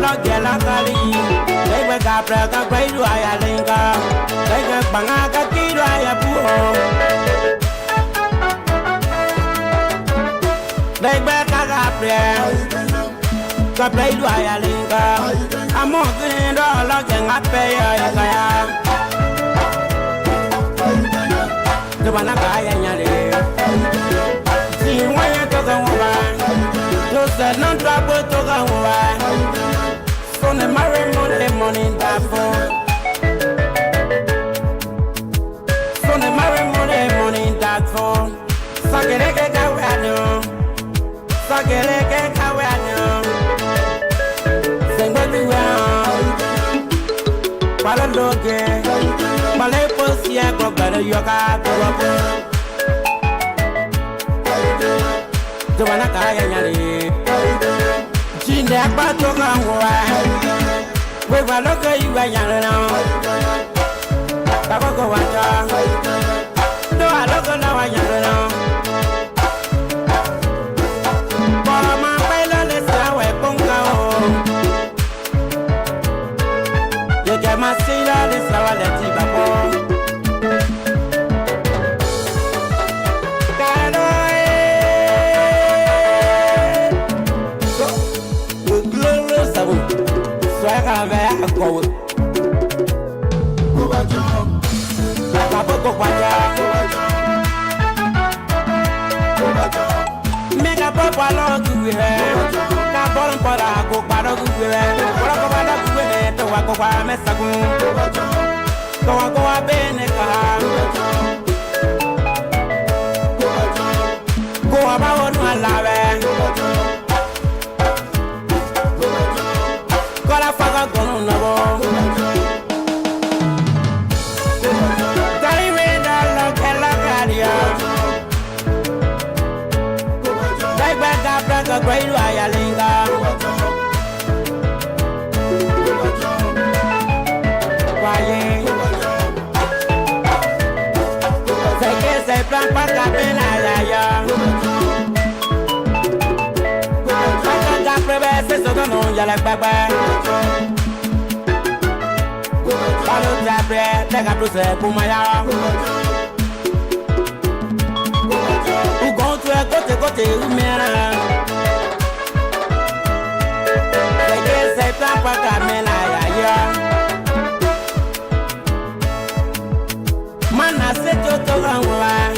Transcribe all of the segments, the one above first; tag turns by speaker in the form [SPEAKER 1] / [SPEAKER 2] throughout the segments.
[SPEAKER 1] lo que la cali. They were capra, capra, do I a linga. They get banga, kilo, I a poor. They back a capra, capra, do I a linga. I'm more than all looking at pay as I am. The one I buy and see why you talk over. You said no trouble to go over. So the marry money that phone. So the marry money that phone. So get a cake away at you. So get a cake away at you. Sing what you want. While I'm looking, my late pussy, I go better, you got to go. The one I got in Jinda Batoga, we were looking you at Yana. Tabaco, no, I look on our Yana. For my pilot, let's go away, Bunga. You get my sailor, this hour, let's see Babo. I go. Make a papa log to be here. Carbon for a go, Pado to be there. What about the way to walk over Messago? Go on, go up in the car. Go about my love. Great Wayalinga. Why? Say, plan para Penaya. I prevese so no ya la baba. Follow that bread, take a process, Pumaya. Who go to a cote, Mera? Say plan para Penaya. Man, I said you to run away.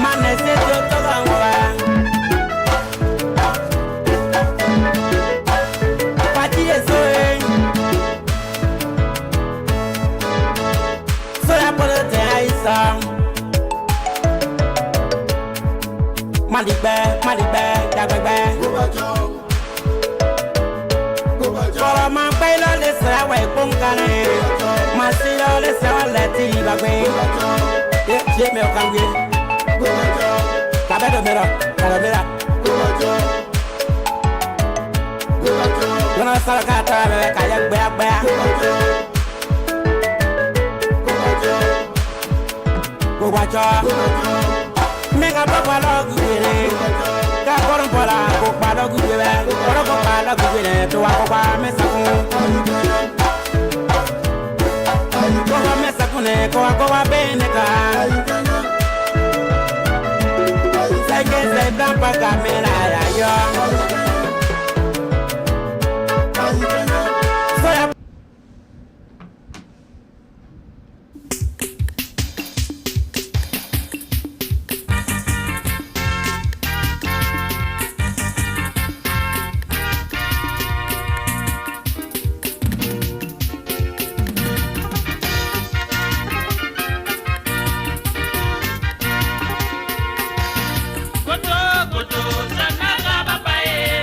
[SPEAKER 1] Man, I said you to run away. Party is so I put it there. Malibé, Dagabé. For my pilot, let's away, Punkane. My seal, let's let it away. Jimmy, come here. Cabeda. You're not so kayak bear. Go watch out. Make a papa log with it. Capon Pola, go Pado with it. Or go Pala with it to Aqua Messacone. Go Messacone, go Aqua Beneca. I guess I don't pack a man.
[SPEAKER 2] Koto, Sanaga Babae.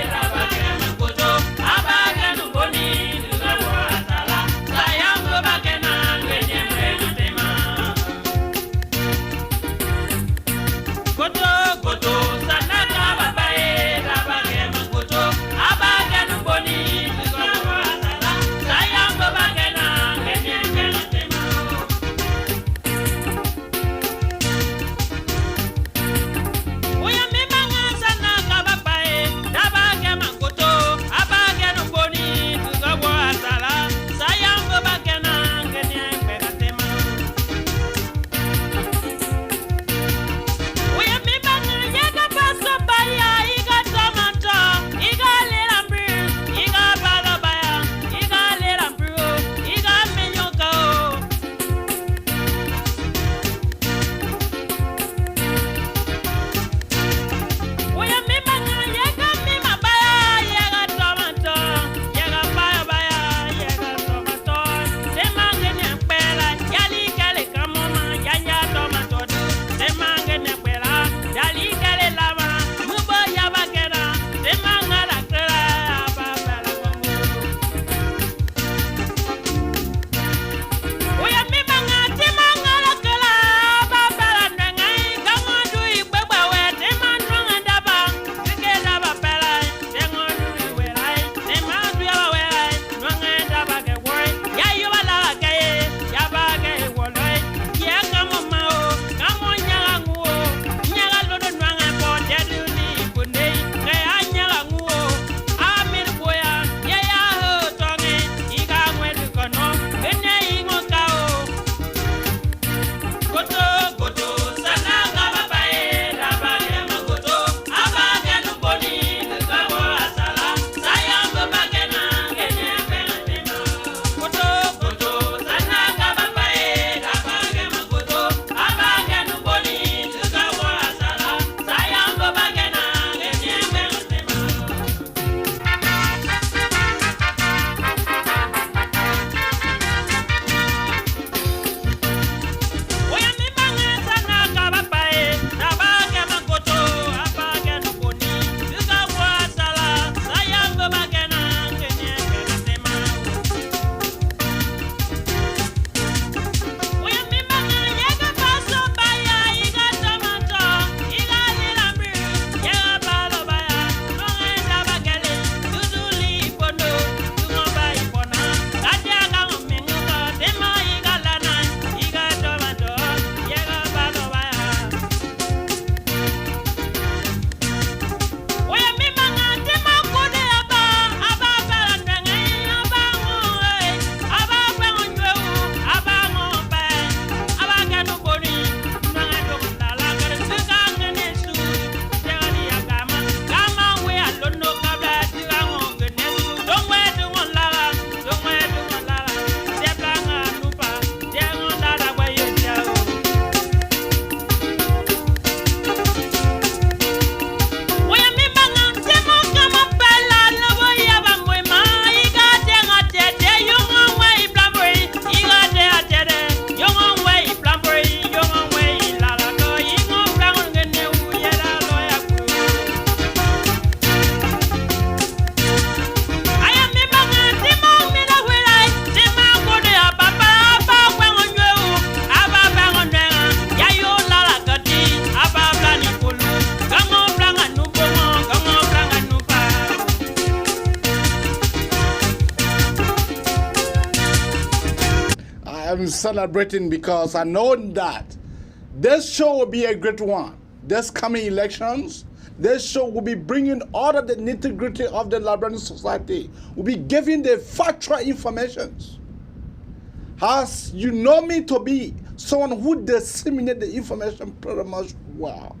[SPEAKER 2] celebrating because I know that this show will be a great one. This coming elections, this show will be bringing all of the nitty-gritty of the Liberian society. We'll be giving the factual information. As you know me to be someone who disseminates the information pretty much well.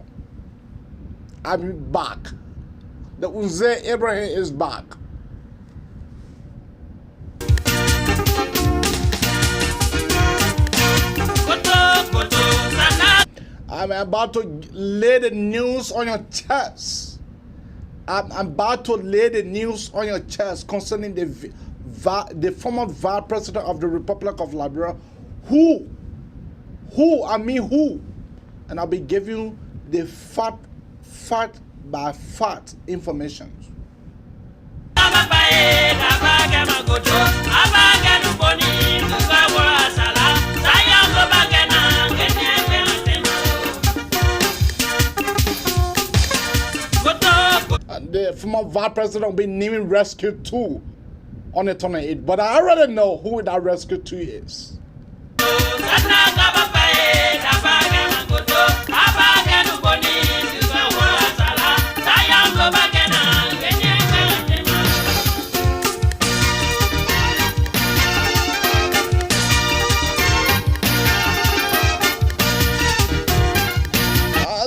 [SPEAKER 2] I'm back. The Unze Abraham is back. I'm about to lay the news on your chest. I'm about to lay the news on your chest concerning the former vice president of the Republic of Liberia, who, and I'll be giving you the fact by fact information. The former vice president will be naming Rescue 2 on the 28th, but I already know who that Rescue 2 is.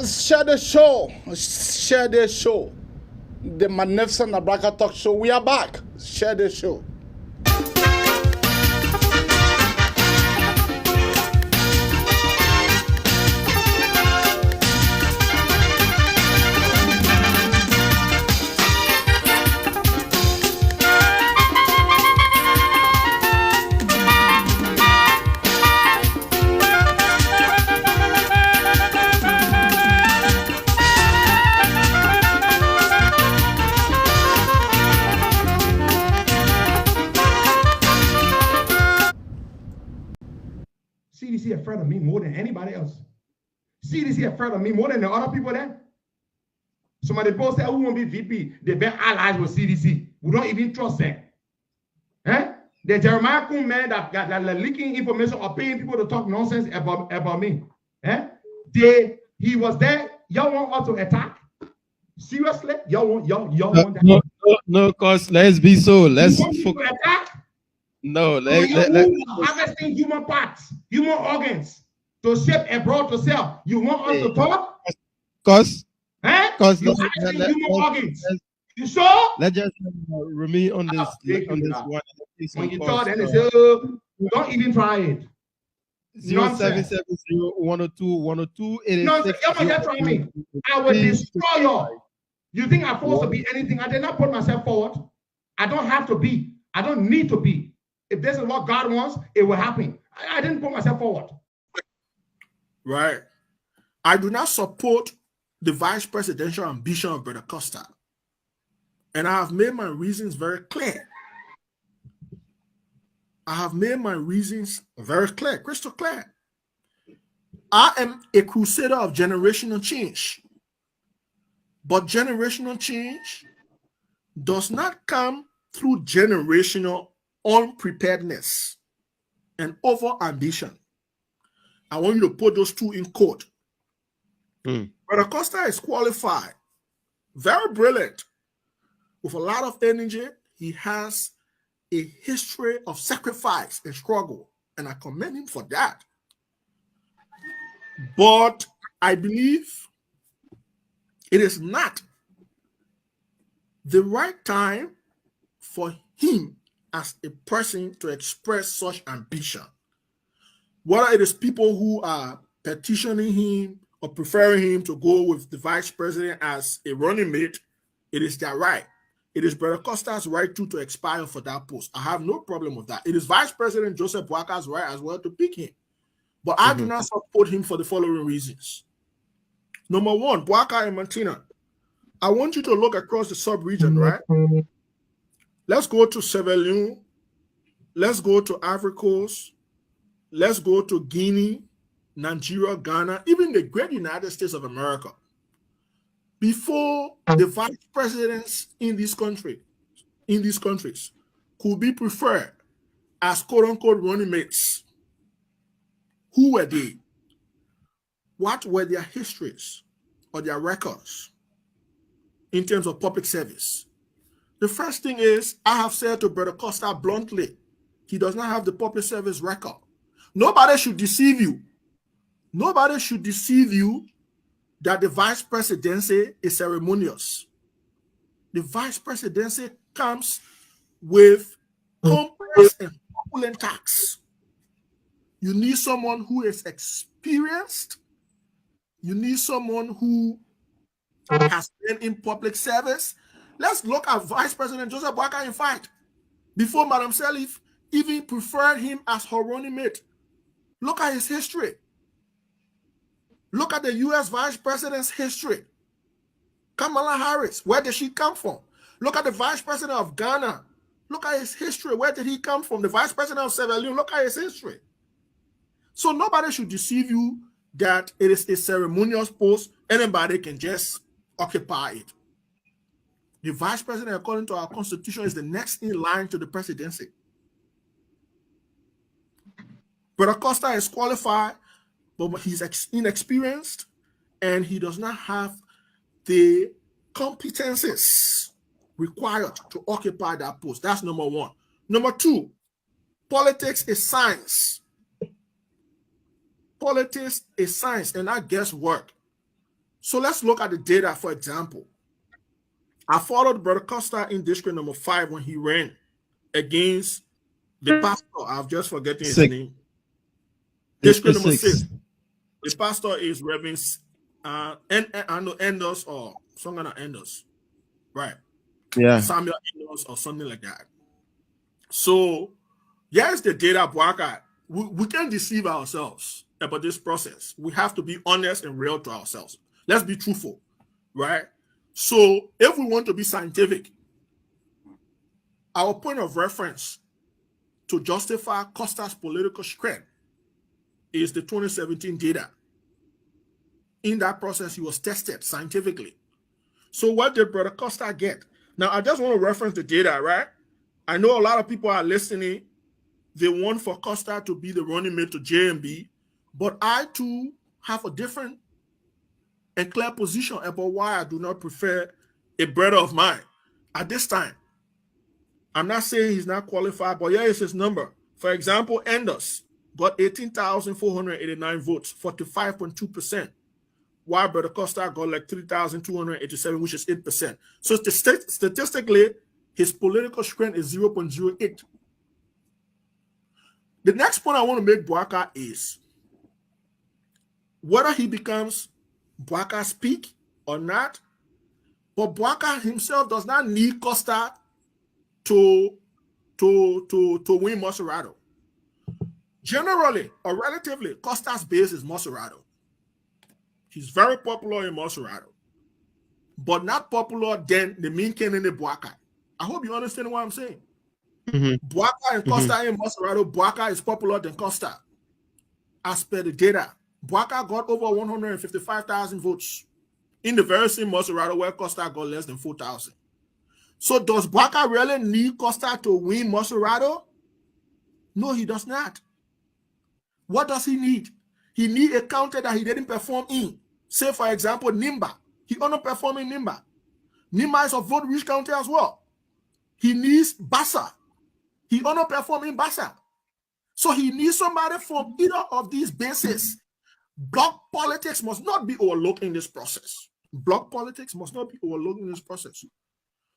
[SPEAKER 2] Share the show. Share the show. The magnificent Abraka Talk Show. We are back. Share the show.
[SPEAKER 3] CDC afraid of me more than anybody else. CDC afraid of me more than the other people there. Somebody both say, we won't be VP. They've been allies with CDC. We don't even trust them. Eh? The Jeremiah Kuhn man that leaking information or paying people to talk nonsense about me. Eh? He was there. Y'all want us to attack? Seriously? Y'all want that?
[SPEAKER 4] No, cause let's be so. Let's
[SPEAKER 3] attack.
[SPEAKER 4] No,
[SPEAKER 3] let's harvesting human parts, human organs to ship abroad to sell. You want us to talk?
[SPEAKER 4] Cause
[SPEAKER 3] you harvesting human organs. You sure?
[SPEAKER 4] Let's just remain on this one.
[SPEAKER 3] When you talk, then they say, don't even try it.
[SPEAKER 4] 0770-102-102.
[SPEAKER 3] Nonsense. Y'all just try me. I will destroy y'all. You think I'm supposed to be anything? I did not put myself forward. I don't have to be. I don't need to be. If this is what God wants, it will happen. I didn't put myself forward.
[SPEAKER 5] Right. I do not support the vice presidential ambition of Brother Costa. And I have made my reasons very clear. Crystal clear. I am a crusader of generational change. But generational change does not come through generational unpreparedness and over ambition. I want you to put those two in quote. Brother Costa is qualified, very brilliant, with a lot of energy. He has a history of sacrifice and struggle, and I commend him for that. But I believe it is not the right time for him as a person to express such ambition. Whether it is people who are petitioning him or preferring him to go with the vice president as a running mate, it is their right. It is Brother Costa's right to expire for that post. I have no problem with that. It is Vice President Joseph Boaka's right as well to pick him. But I do not support him for the following reasons. Number one, Boaka and Martina. I want you to look across the sub-region, right? Let's go to Sierra Leone. Let's go to Ivory Coast. Let's go to Guinea, Nigeria, Ghana, even the great United States of America. Before the vice presidents in these countries could be preferred as quote-unquote running mates, Who were they? What were their histories or their records in terms of public service? The first thing is, I have said to Brother Costa bluntly, he does not have the public service record. Nobody should deceive you. Nobody should deceive you that the vice presidency is ceremonious. The vice presidency comes with complex and opulent tax. You need someone who is experienced. You need someone who has been in public service. Let's look at Vice President Joseph Boakai, in fact, before Madam Sirleaf even preferred him as her running mate. Look at his history. Look at the U.S. Vice President's history. Kamala Harris, where did she come from? Look at the Vice President of Ghana. Look at his history. Where did he come from? The Vice President of Sierra Leone. Look at his history. So nobody should deceive you that it is a ceremonious post. Anybody can just occupy it. The Vice President, according to our Constitution, is the next in line to the presidency. Brother Costa is qualified, but he's inexperienced and he does not have the competences required to occupy that post. That's number one. Number two, politics is science. Politics is science and not guesswork. So let's look at the data, for example. I followed Brother Costa in district number 5 when he ran against the pastor. I've just forgotten his name. District number 6. The pastor is Reverend Endos or something like Endos. Right.
[SPEAKER 4] Yeah.
[SPEAKER 5] Samuel Endos or something like that. So here's the data, Boakai. We can't deceive ourselves about this process. We have to be honest and real to ourselves. Let's be truthful, right? So if we want to be scientific, our point of reference to justify Costa's political strength is the 2017 data. In that process, he was tested scientifically. So what did Brother Costa get? Now, I just want to reference the data, right? I know a lot of people are listening. They want for Costa to be the running mate to JMB, but I too have a different and clear position about why I do not prefer a brother of mine at this time. I'm not saying he's not qualified, but here is his number. For example, Endos got 18,489 votes, 45.2%, while Brother Costa got like 3,287, which is 8%. So statistically, his political strength is 0.08. The next point I want to make, Boakai, is whether he becomes Boakai's peak or not, but Boakai himself does not need Costa to win Maserado. Generally or relatively, Costa's base is Maserado. He's very popular in Maserado, but not popular than the main candidate Boakai. I hope you understand what I'm saying. Boakai and Costa in Maserado, Boakai is popular than Costa. As per the data, Boakai got over 155,000 votes in the very same Maserado where Costa got less than 4,000. So does Boakai really need Costa to win Maserado? No, he does not. What does he need? He needs a county that he didn't perform in. Say, for example, Nimba. He underperformed in Nimba. Nimba is a vote-rich county as well. He needs Bassa. He underperformed in Bassa. So he needs somebody from either of these bases. Block politics must not be overlooked in this process. Block politics must not be overlooked in this process.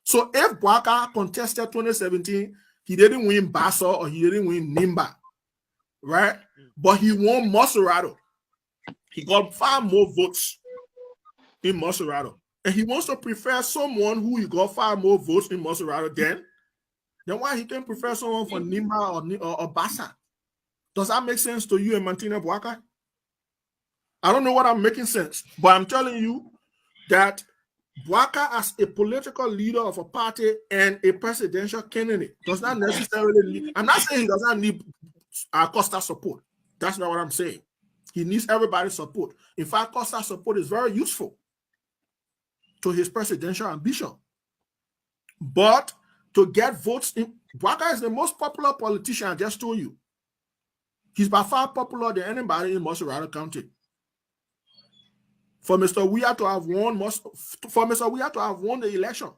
[SPEAKER 5] So if Boakai contested 2017, he didn't win Bassa or he didn't win Nimba, right? But he won Maserado. He got far more votes in Maserado. And he wants to prefer someone who he got far more votes in Maserado then why he can prefer someone from Nimba or Bassa? Does that make sense to you and Martina Boakai? I don't know what I'm making sense, but I'm telling you that Boakai as a political leader of a party and a presidential candidate does not necessarily need, I'm not saying he does not need Costa support. That's not what I'm saying. He needs everybody's support. In fact, Costa's support is very useful to his presidential ambition. But to get votes in, Boakai is the most popular politician, I just told you. He's by far popular than anybody in Montserrat County. For Mr. Weah to have won the election,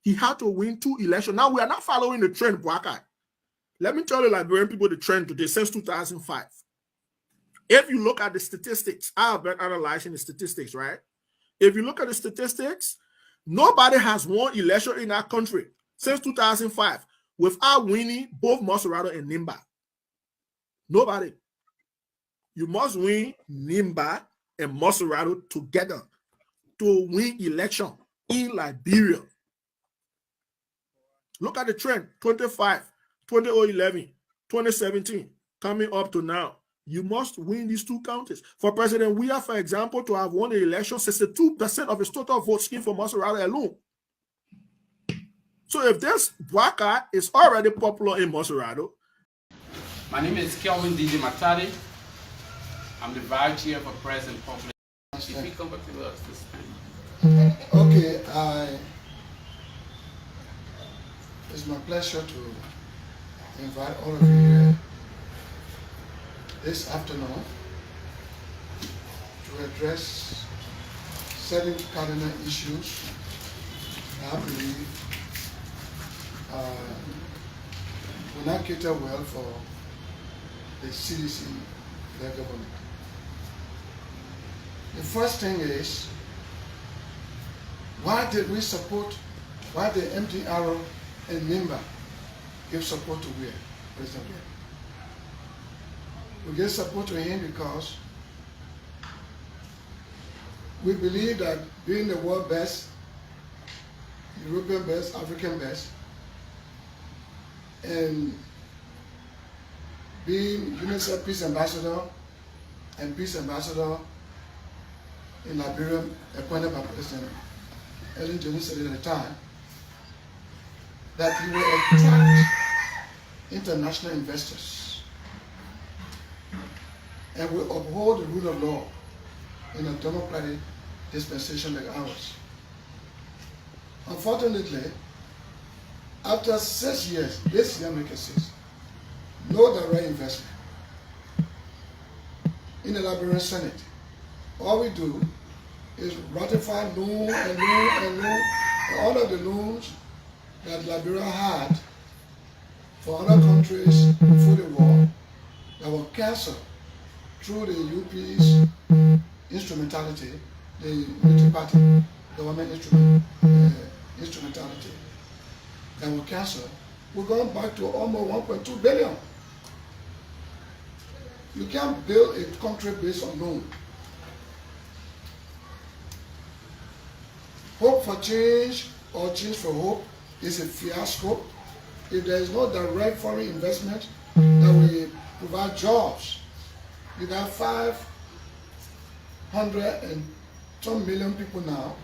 [SPEAKER 5] he had to win 2 elections. Now we are not following the trend, Boakai. Let me tell you, Liberian people, the trend today since 2005. If you look at the statistics, I have been analyzing the statistics, right? If you look at the statistics, nobody has won election in our country since 2005 without winning both Montserrat and Nimba. Nobody. You must win Nimba and Montserrat together to win election in Liberia. Look at the trend, 25, 2011, 2017, coming up to now. You must win these 2 counties. For President Weah, for example, to have won the election, 62% of his total vote came for Montserrat alone. So if this Boakai is already popular in Montserrat.
[SPEAKER 6] My name is Kelvin DJ Matadi. I'm the vice chair for President Public. If you come back to us this time.
[SPEAKER 7] Okay, it's my pleasure to invite all of you here this afternoon to address certain cardinal issues I believe will not cater well for the CDC, their government. The first thing is, why did the MDR and Nimba give support to Weah, President Weah? We give support to him because we believe that being the world best, European best, African best, and being UNICEF Peace Ambassador and Peace Ambassador in Liberia, appointed by President Ellen Johnson at the time, that he will attract international investors and will uphold the rule of law in a democratic dispensation like ours. Unfortunately, after 6 years, this year make it 6, no direct investment in the Liberian Senate. All we do is ratify loan and loan and loan, and all of the loans that Liberia had for other countries before the war that were cancelled through the UP's instrumentality, the Unity Party government instrumentality that were cancelled. We're going back to almost 1.2 billion. You can't build a country based on loan. Hope for change or change for hope is a fiasco if there is no direct foreign investment that will provide jobs. You got 500 and some million people now,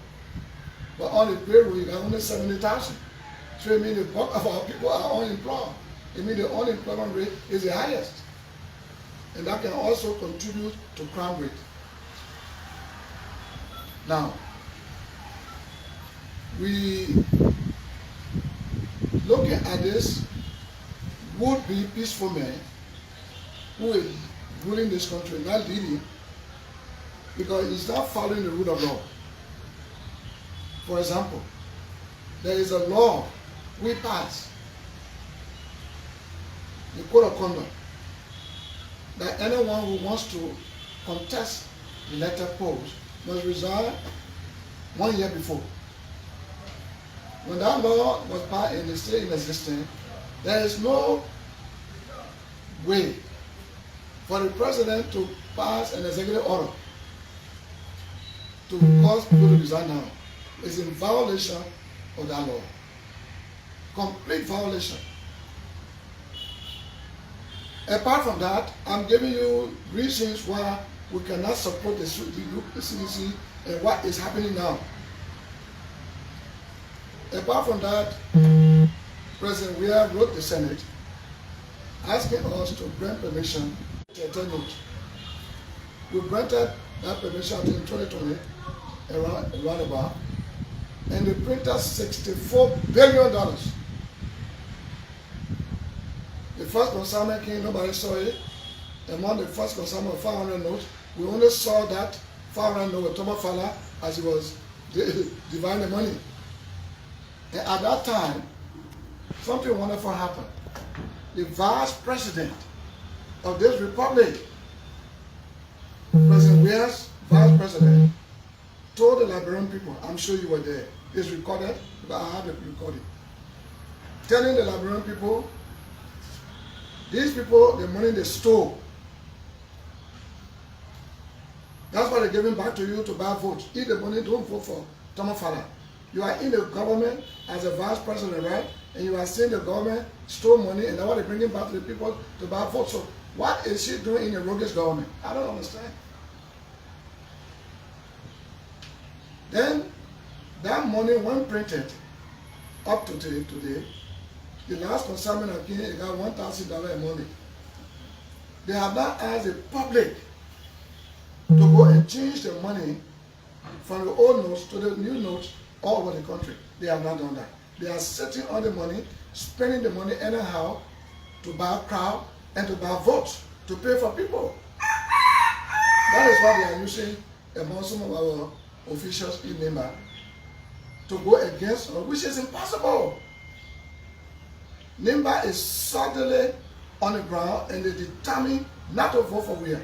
[SPEAKER 7] but on the payroll you got only 70,000. So it means the bulk of our people are unemployed. It means the unemployment rate is the highest. And that can also contribute to crime rate. Now, we looking at this would-be peaceful man who is ruling this country, not leading, because he's not following the rule of law. For example, there is a law we pass, the code of conduct, that anyone who wants to contest the elected post must resign 1 year before. When that law was passed and is still in existence, there is no way for the president to pass an executive order to cause people to resign now. It's in violation of that law. Complete violation. Apart from that, I'm giving you reasons why we cannot support the CDC and what is happening now. Apart from that, President Weah wrote the Senate asking us to grant permission to attend note. We granted that permission in 2020, around about, and they printed $64 billion. The first consignment came, nobody saw it. among the first consignment of 500 notes, we only saw that 500 note with Thomas Fowler as he was dividing the money. And at that time, something wonderful happened. The vice president of this republic, President Weir's vice president, told the Liberian people, I'm sure you were there, it's recorded, but I have it recorded, telling the Liberian people, these people, the money they stole, that's why they're giving back to you to buy votes. If the money, don't vote for Thomas Fowler. You are in the government as a vice president, right? And you are seeing the government stole money, and that's why they're bringing back to the people to buy votes. So what is she doing in a roguish government? I don't understand. Then that money, when printed up to today, the last consignment of Kenya got $1,000 a money. They have not asked the public to go and change the money from the old notes to the new notes all over the country. They have not done that. They are sitting on the money, spending the money anyhow to buy a crowd and to buy votes, to pay for people. That is what they are using among some of our officials in Nema to go against, which is impossible. Nimba is suddenly on the ground and they determined not to vote for Weir.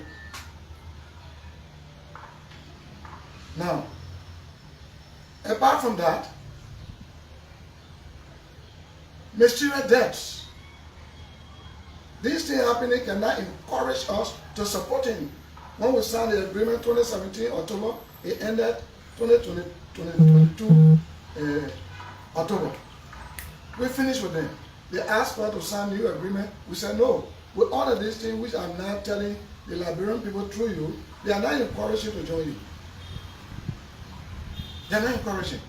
[SPEAKER 7] Now, apart from that, mysterious debts. This thing happening cannot encourage us to support him. When we signed the agreement 2017 October, it ended 2022 October. We finished with them. They asked us to sign a new agreement. We said no. With all of these things which I'm now telling the Liberian people through you, they are not encouraging to join you. They are not encouraging.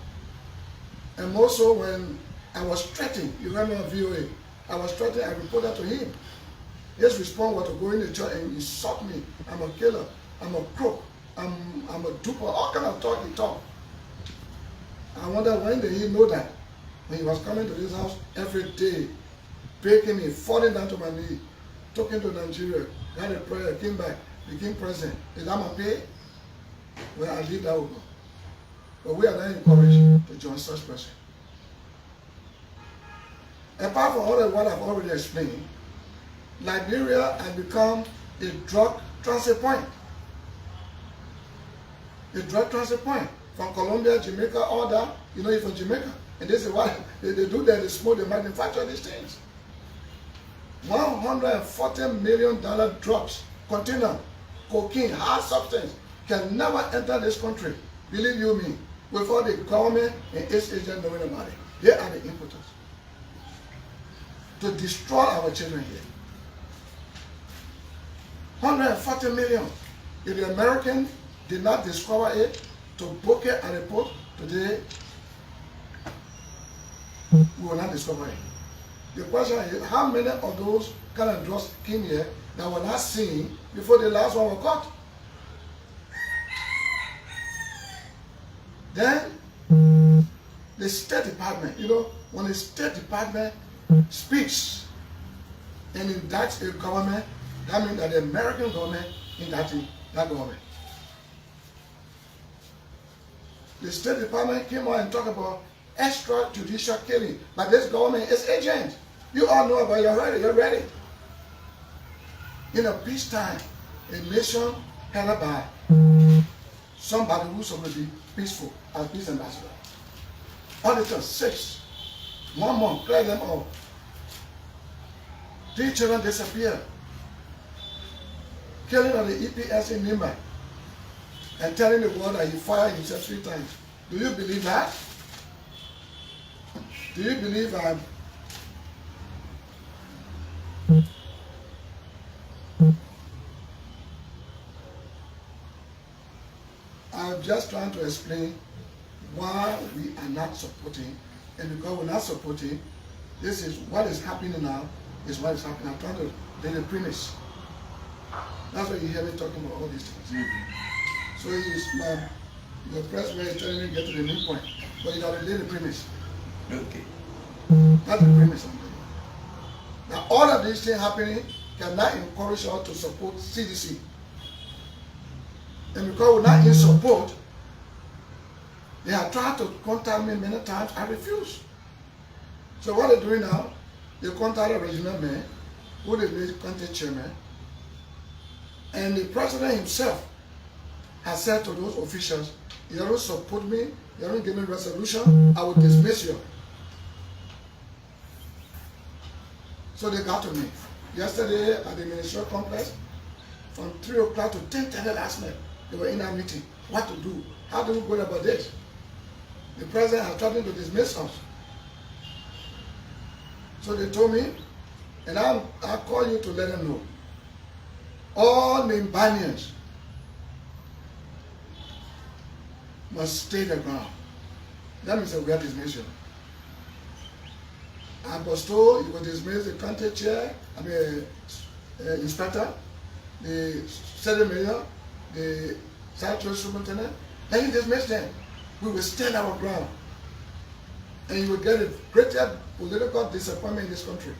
[SPEAKER 7] And also when I was threatened, you remember on VOA, I was threatened, I reported to him. His response was to go in the church and insult me. I'm a killer, I'm a crook, I'm a duper, all kind of talk he talked. I wonder when did he know that? When he was coming to this house every day, begging me, falling down to my knee, talking to Nigeria, had a prayer, came back, became president. Is that my pay? Well, I leave that over. But we are not encouraged to join such person. Apart from all of what I've already explained, Liberia has become a drug transit point. A drug transit point. From Colombia, Jamaica, all that, you know, you're from Jamaica. And this is why they do that, they smoke, they manufacture these things. $140 million drugs, container, cocaine, hard substance, can never enter this country, believe you me, without the government and its agents knowing about it. They are the importers. To destroy our children here. 140 million. If the American did not discover it, to book it at a port today, we will not discover it. The question is, how many of those kind of drugs came here that were not seen before the last one was caught? Then, the State Department, you know, when the State Department speaks and indicts a government, that means that the American government indicting that government. The State Department came out and talked about extrajudicial killing, but this government is agent. You all know about it already. You're ready. In a peacetime, a nation headed by somebody who's supposed to be peaceful as peace ambassador. Auditors, 6. 1 month, clear them all. 3 children disappear. Killing of the EPS in Nimba. And telling the world that he fired himself 3 times. Do you believe that? Do you believe I'm just trying to explain why we are not supporting, and because we're not supporting, this is what is happening now, is what is happening. I'm trying to lay the premise. That's why you hear me talking about all these things. So your president is trying to get to the main point, but you got to lay the premise. Okay. That's the premise I'm doing. Now all of these things happening can now encourage us to support CDC. And because we're not in support, they have tried to contact me many times. I refuse. So what they're doing now, they contact the regional mayor, who they made county chairman, and the president himself has said to those officials, you don't support me, you don't give me resolution, I will dismiss you. So they got to me. Yesterday at the ministerial complex, from 3 o'clock to 10:30 last night, they were in that meeting. What to do? How do we go about this? The president has threatened to dismiss us. So they told me, and I'll call you to let them know. All Mimbanians must stay the ground. That means that we are dismissing. I was told you will dismiss the county chair, inspector, the city mayor, the sanitary superintendent. Then you dismiss them. We will stand our ground. And you will get a greater political disappointment in this country.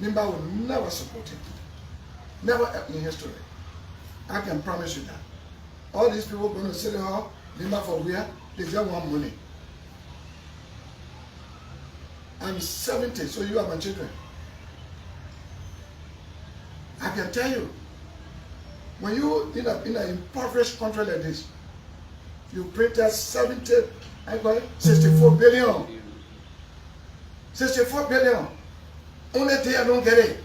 [SPEAKER 7] Nimba will never support it. Never in history. I can promise you that. All these people going to City Hall, Nimba for where? They just want money. I'm 70, so you are my children. I can tell you, when you in an impoverished country like this, you printed 64 billion. 64 billion. Only they don't get it.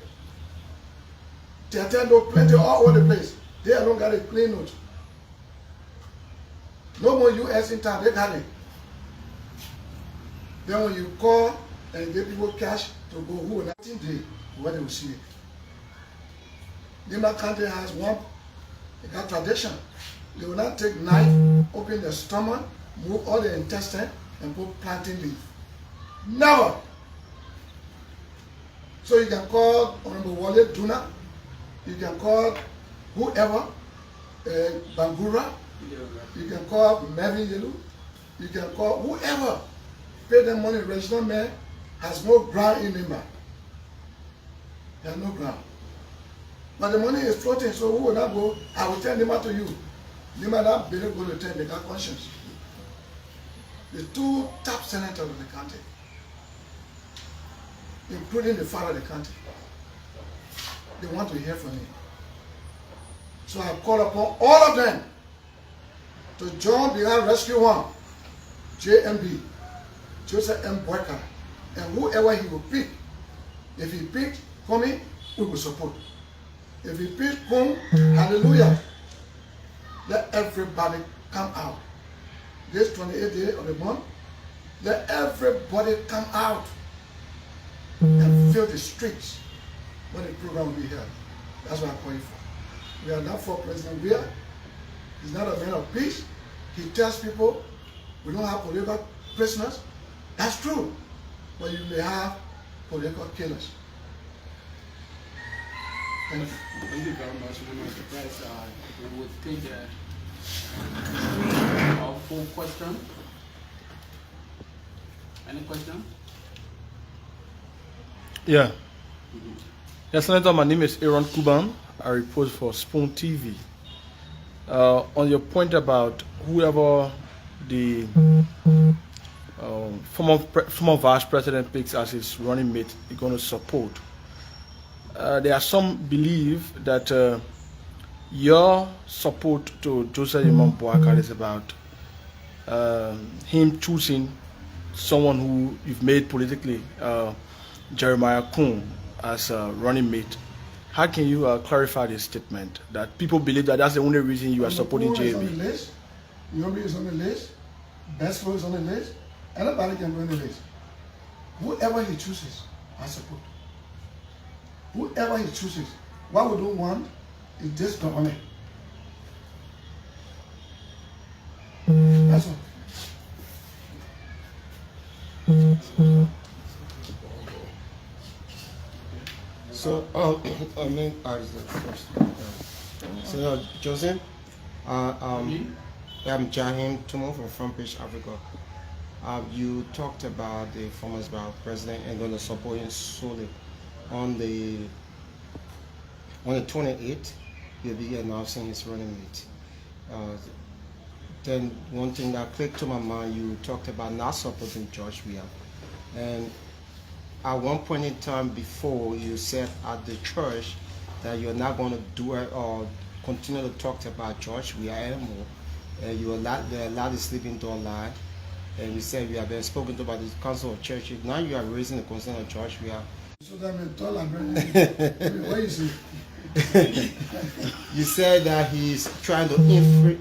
[SPEAKER 7] They attend to plenty all over the place. They don't get a clean note. No more US in town, they got it. Then when you call and give people cash to go who nothing day, what they will see it. Nimba country has one, they got tradition. They will not take knife, open the stomach, move all the intestine, and put plantain leaf. Never. So you can call Honorable Wale Duna, you can call whoever, Bangura, you can call Mervyn Yelu, you can call whoever. Pay them money. Regional mayor has no ground in Nimba. He has no ground. But the money is floating, so who will not go? I will tell Nimba to you. Nimba not be able to tell, they got conscience. The two top senators of the country, including the father of the country, they want to hear from me. So I call upon all of them to join behind Rescue One, JMB, Joseph M. Boyka, and whoever he will pick. If he picks Kwame, we will support. If he picks Kung, hallelujah, let everybody come out. This 28th day of the month, let everybody come out and fill the streets when the program will be held. That's what I'm calling for. We are not for President Weah. He's not a man of peace. He tells people we don't have political prisoners. That's true. But you may have political killers. Thank you.
[SPEAKER 6] Thank you very much, Mr. President. We will take 3 or 4 questions. Any question?
[SPEAKER 8] Yeah. Yes, Senator, my name is Aaron Kuban. I report for Spoon TV. On your point about whoever the former vice president picks as his running mate, he's going to support. There are some believe that your support to Joseph Imam Boakar is about him choosing someone who you've made politically, Jeremiah Kun, as a running mate. How can you clarify this statement that people believe that that's the only reason you are supporting JB?
[SPEAKER 7] Yomi is on the list. Besco is on the list. Anybody can go on the list. Whoever he chooses, I support. Whoever he chooses. What we don't want is this government. That's all.
[SPEAKER 9] So, I mean, as the first. So, Joseph, I'm Jahim Tumo from Front Page Africa. You talked about the former president and going to support him solely on the On the 28th, he'll be announcing his running mate. Then one thing that clicked to my mind, you talked about not supporting George Weah. And at one point in time before, you said at the church that you're not going to do it or continue to talk about George Weah anymore. And you allowed the sleeping door lie. And you said we have been spoken to by the Council of Churches. Now you are raising the concern of George Weah.
[SPEAKER 7] So that means tall and what you say?
[SPEAKER 9] You said that he's trying to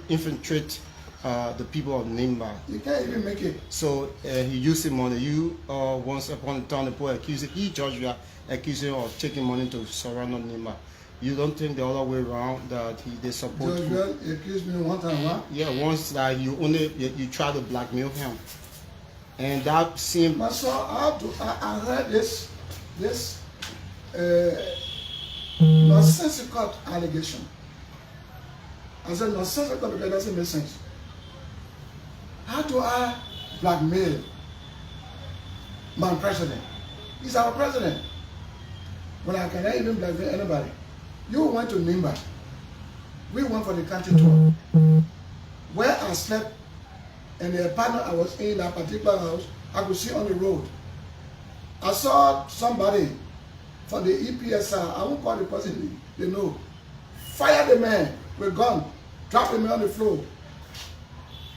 [SPEAKER 9] infiltrate the people of Nimba.
[SPEAKER 7] You can't even make it.
[SPEAKER 9] So he used the money. You once upon a time the boy accused George Weah accused him of taking money to surround Nimba. You don't think the other way around that they support
[SPEAKER 7] George Weah accused me one time, what?
[SPEAKER 9] Yeah, once that you try to blackmail him, and that seemed.
[SPEAKER 7] My son, I heard this nonsensical allegation. I said nonsensical because it doesn't make sense. How do I blackmail my president? He's our president. When I cannot even blackmail anybody. You went to Nimba. We went for the country tour. Where I slept and the apartment I was in that particular house, I could see on the road. I saw somebody from the EPSR, I won't call the person, they know, fire the man with a gun, drop the man on the floor.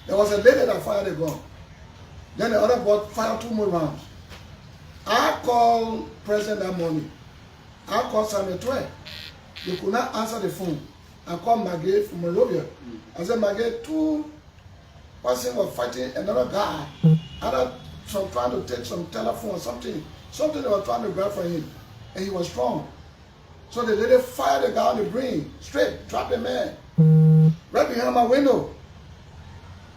[SPEAKER 7] There was a lady that fired a gun. Then the other boy fired 2 more rounds. I called President that morning. I called Samuel Twe. They could not answer the phone. I called Maggie from Monrovia. I said, Maggie, 2 persons were fighting another guy. Either trying to take some telephone or something. Something they were trying to grab for him. And he was strong. So the lady fired the guy on the brain. Straight, dropped the man. Right behind my window.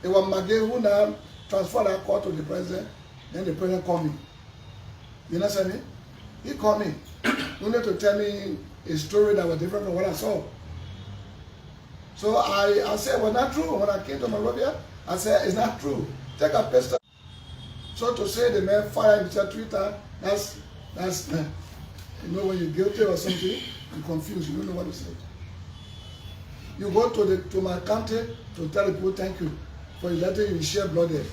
[SPEAKER 7] It was Maggie who now transferred that call to the president. Then the president called me. You understand me? He called me. You need to tell me a story that was different from what I saw. So I said, well, not true. When I came to Monrovia, I said, it's not true. Take a pistol. So to say the man fired himself 3 times, that's you know, when you're guilty or something, you're confused. You don't know what to say. You go to my county to tell the people, thank you for letting you share blood there.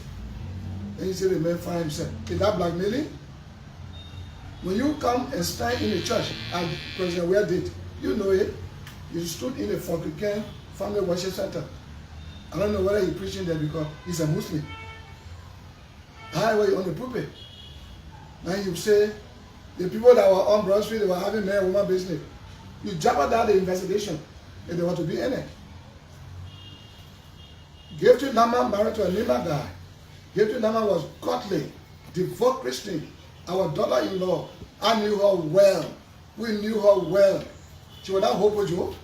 [SPEAKER 7] Then you say the man fired himself. Is that blackmailing? When you come and stand in the church, and President Weah did, you know it. You stood in the Forkican Family Worship Center. I don't know whether he's preaching there because he's a Muslim. I was on the pulpit. And you say, the people that were on Broad Street, they were having man woman business. You jeopardize the investigation if they want to be in it. Gifty Nama married to a Nima guy. Gifty Nama was godly, devout Christian. Our daughter-in-law, I knew her well. We knew her well. She was not hope with you.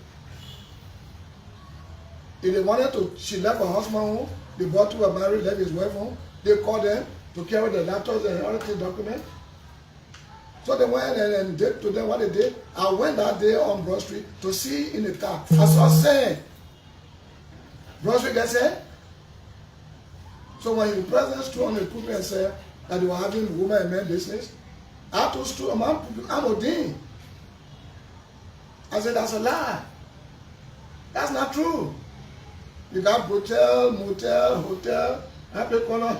[SPEAKER 7] If they wanted to, she left her husband home. The both were married, left his wife home. They called them to carry the laptops and other things, documents. So they went and did to them what they did. I went that day on Broad Street to see in the car. I saw saying, Broad Street gets said. So when the president stood on the pulpit and said that they were having women and men business, I told stood I'm ordained. I said, that's a lie. That's not true. You got brothel, motel, hotel, happy corner,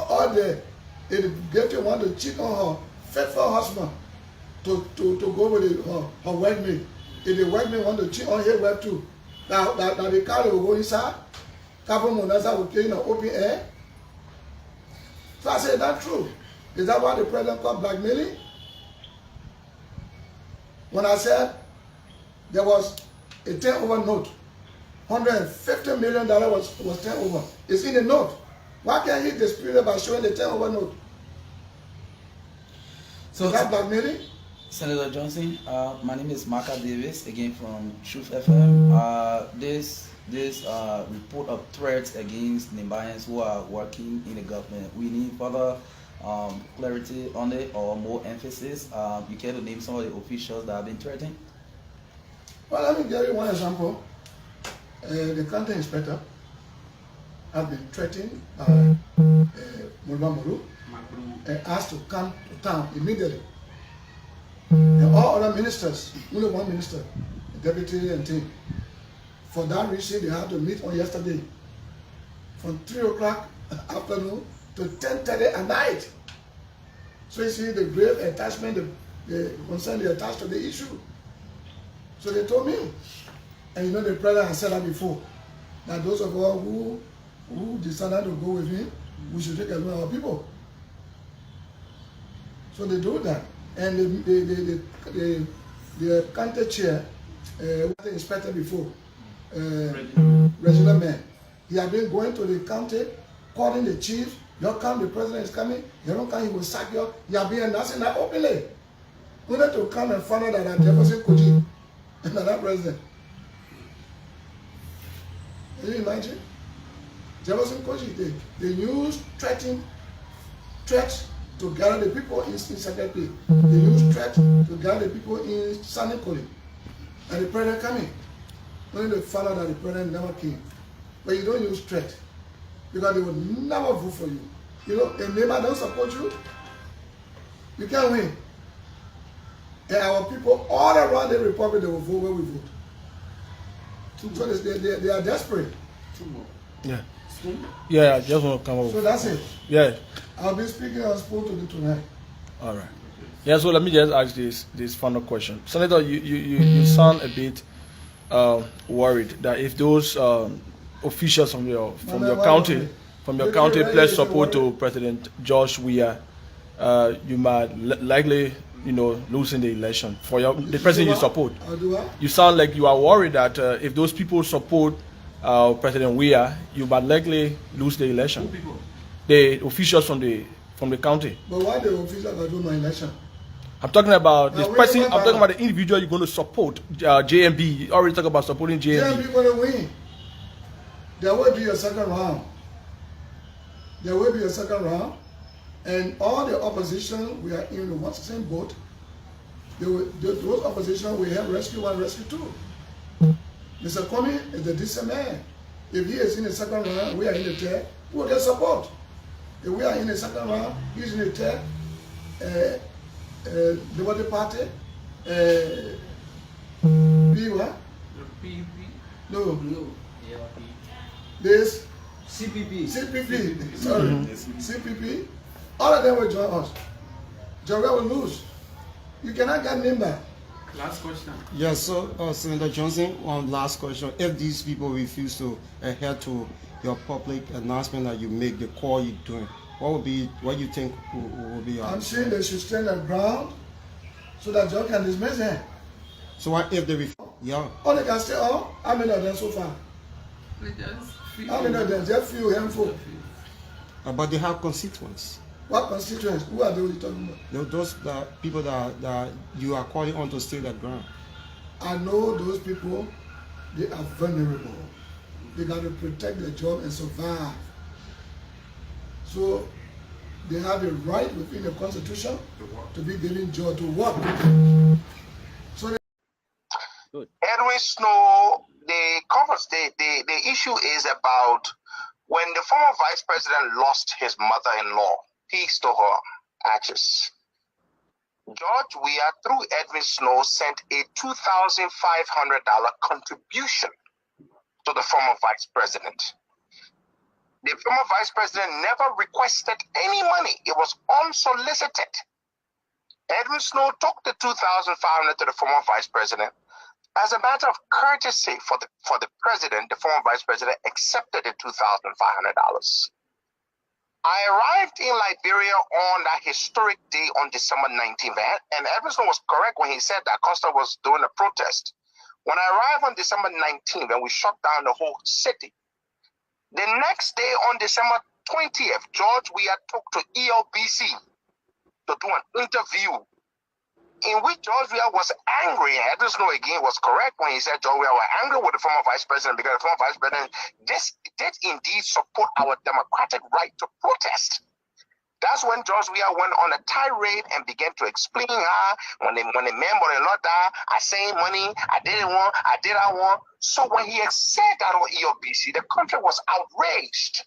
[SPEAKER 7] all there. If the gifted want to cheat on her faithful husband to go with her workmate. If the workmate want to cheat on his wife too, now the car will go inside, carbon monoxide will kill in the open air. So I said, that's true. Is that what the president called blackmailing? When I said there was a 10-over note, $150 million was 10 over. It's in the note. Why can't he dispute it by showing the 10-over note? So is that blackmailing?
[SPEAKER 10] Senator Johnson, my name is Marka Davis, again from Truth FM. This report of threats against Nimbayans who are working in the government, we need further clarity on it or more emphasis. You care to name some of the officials that have been threatened?
[SPEAKER 7] Well, let me give you one example. The county inspector has been threatened by Mulba Muru and asked to come to town immediately. And all other ministers, only one minister, deputy and team. For that reason, they had to meet on yesterday from 3 o'clock afternoon to 10:30 at night. So you see the grave attachment, the concern they attached to the issue. So they told me, and you know the president has said that before, that those of us who decided to go with him, we should take a look at our people. So they do that. And the county chair, was the inspector before, Reginald Man, he had been going to the county, calling the chief, you come, the president is coming, you don't come, he will sack you. He had been announcing that openly. Only to come and find out that Jefferson Koji and that president. Can you imagine? Jefferson Koji, the news threats to gather the people in Secretary. They use threat to gather the people in Sanikoli. And the president coming. Only they found out that the president never came. But you don't use threat. Because they would never vote for you. You know, a neighbor don't support you, you can't win. And our people all around the Republic, they will vote where we vote. So they are desperate.
[SPEAKER 8] Yeah. Yeah, I just want to come over.
[SPEAKER 7] So that's it.
[SPEAKER 8] Yeah.
[SPEAKER 7] I'll be speaking on Spoon to tonight.
[SPEAKER 8] All right. Yeah, so let me just ask this final question. Senator, you sound a bit worried that if those officials from your county pledge support to President George Weah, you might likely, lose in the election for the president you support. You sound like you are worried that if those people support President Weah, you might likely lose the election.
[SPEAKER 7] Who people?
[SPEAKER 8] The officials from the county.
[SPEAKER 7] But why the officials are doing my election?
[SPEAKER 8] I'm talking about this person. I'm talking about the individual you're going to support. JMB. You already talked about supporting JMB.
[SPEAKER 7] JMB going to win. There will be a second round. There will be a second round, and all the opposition we are in the same boat. Those opposition we have rescue 1, rescue 2. Mr. Comey is the decent man. If he is in the second round, we are in the third, we will get support. If we are in the second round, he's in the third, Liberty Party, what?
[SPEAKER 10] PPP?
[SPEAKER 7] No.
[SPEAKER 10] Yeah.
[SPEAKER 7] This
[SPEAKER 10] CPP.
[SPEAKER 7] Sorry. CPP. All of them will join us. Georgia will lose. You cannot get member.
[SPEAKER 6] Last question.
[SPEAKER 9] Yes, so Senator Johnson, one last question. If these people refuse to adhere to your public announcement that you make, the call you're doing, what you think will be your
[SPEAKER 7] I'm saying they should stand their ground so that John can dismiss him.
[SPEAKER 9] So what if they refuse? Yeah.
[SPEAKER 7] All they can say, how many of them so far? How many of them? Just few handful.
[SPEAKER 9] But they have constituents.
[SPEAKER 7] What constituents? Who are they talking about?
[SPEAKER 9] Those people that you are calling on to stay that ground.
[SPEAKER 7] I know those people, they are vulnerable. They got to protect their job and survive. So they have a right within the Constitution to be given job to work. So
[SPEAKER 11] Edwin Snow, the issue is about when the former vice president lost his mother-in-law, peace to her ashes. George Weah, through Edwin Snow, sent a $2,500 contribution to the former vice president. The former vice president never requested any money. It was unsolicited. Edwin Snow took the $2,500 to the former vice president. As a matter of courtesy for the president, the former vice president accepted the $2,500. I arrived in Liberia on that historic day on December 19th, and Edwin Snow was correct when he said that Costa was doing a protest. When I arrived on December 19th and we shut down the whole city, the next day on December 20th, George Weah took to ELBC to do an interview in which George Weah was angry. And Edwin Snow again was correct when he said George Weah was angry with the former vice president because the former vice president did indeed support our democratic right to protest. That's when George Weah went on a tirade and began to explain how when the member-in-law died, I saved money, I did I want. So when he had said that on EOBC, the country was outraged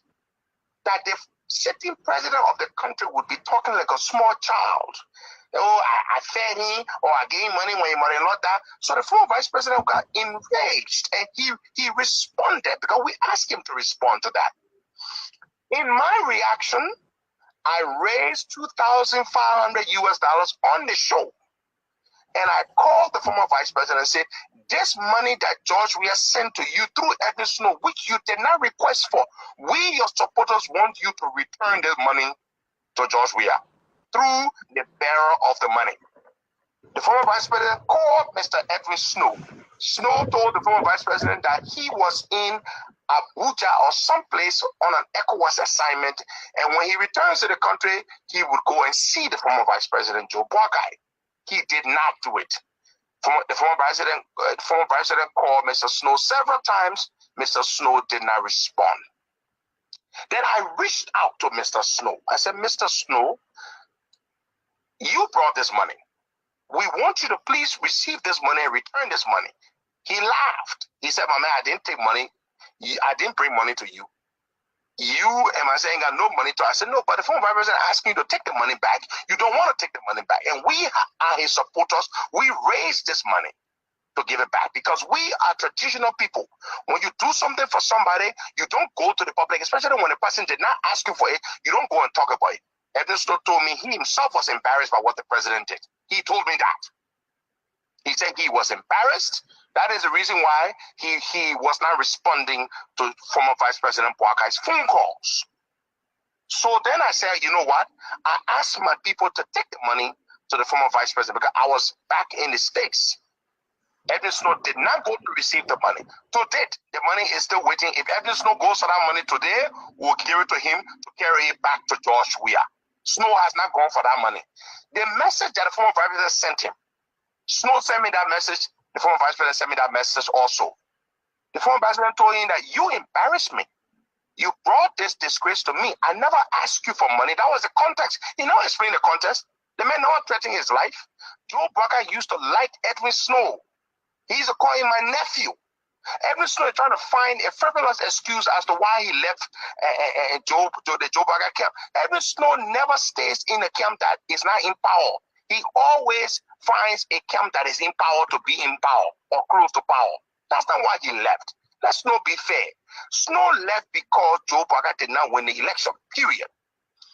[SPEAKER 11] that the sitting president of the country would be talking like a small child. Oh, I fed him, or I gave money when your mother-in-law died. So the former vice president got enraged, and he responded because we asked him to respond to that. In my reaction, I raised $2,500 on the show, and I called the former vice president and said, this money that George Weah sent to you through Edwin Snow, which you did not request for, we, your supporters, want you to return this money to George Weah through the bearer of the money. The former vice president called Mr. Edwin Snow. Snow told the former vice president that he was in Abuja or someplace on an ECOWAS assignment, and when he returns to the country, he would go and see the former vice president, Joe Boakai. He did not do it. The former president called Mr. Snow several times. Mr. Snow did not respond. Then I reached out to Mr. Snow. I said, Mr. Snow, you brought this money. We want you to please receive this money and return this money. He laughed. He said, my man, I didn't take money. I didn't bring money to you. You and my saying got no money to. I said, no, but the former vice president asking you to take the money back. You don't want to take the money back. And we are his supporters. We raised this money to give it back because we are traditional people. When you do something for somebody, you don't go to the public, especially when the person did not ask you for it. You don't go and talk about it. Edwin Snow told me he himself was embarrassed by what the president did. He told me that. He said he was embarrassed. That is the reason why he was not responding to former Vice President Boakai's phone calls. So then I said, you know what? I asked my people to take the money to the former Vice President because I was back in the States. Edwin Snow did not go to receive the money. To date, the money is still waiting. If Edwin Snow goes for that money today, we'll give it to him to carry it back to George Weah. Snow has not gone for that money. The message that the former Vice President sent him, Snow sent me that message. The former Vice President sent me that message also. The former Vice President told him that you embarrassed me. You brought this disgrace to me. I never asked you for money. That was the context. He now explained the context. The man now threatening his life. Joe Boakai used to like Edwin Snow. He used to call him my nephew. Edwin Snow is trying to find a frivolous excuse as to why he left the Joe Boakai camp. Edwin Snow never stays in a camp that is not in power. He always finds a camp that is in power to be in power or close to power. That's not why he left. Let's not be fair. Snow left because Joe Boakai did not win the election, period.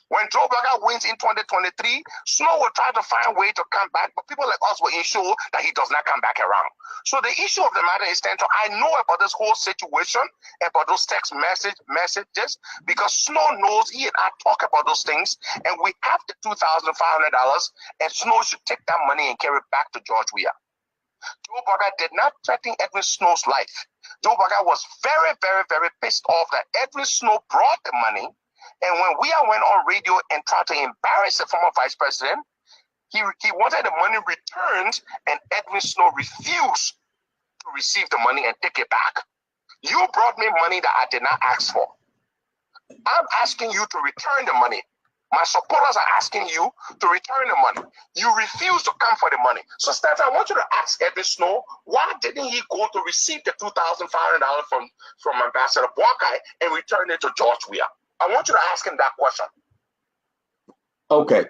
[SPEAKER 11] When Joe Boakai wins in 2023, Snow will try to find a way to come back, but people like us will ensure that he does not come back around. So the issue of the matter is, I know about this whole situation, about those text messages, because Snow knows he and I talk about those things, and we have the $2,500, and Snow should take that money and carry it back to George Weah. Joe Boakai did not threaten Edwin Snow's life. Joe Boakai was very, very, very pissed off that Edwin Snow brought the money. And when Weah went on radio and tried to embarrass the former vice president, he wanted the money returned, and Edwin Snow refused to receive the money and take it back. You brought me money that I did not ask for. I'm asking you to return the money. My supporters are asking you to return the money. You refuse to come for the money. So, Stanton, I want you to ask Edwin Snow, why didn't he go to receive the $2,500 from Ambassador Boakai and return it to George Weah? I want you to ask him that question.
[SPEAKER 12] Okay.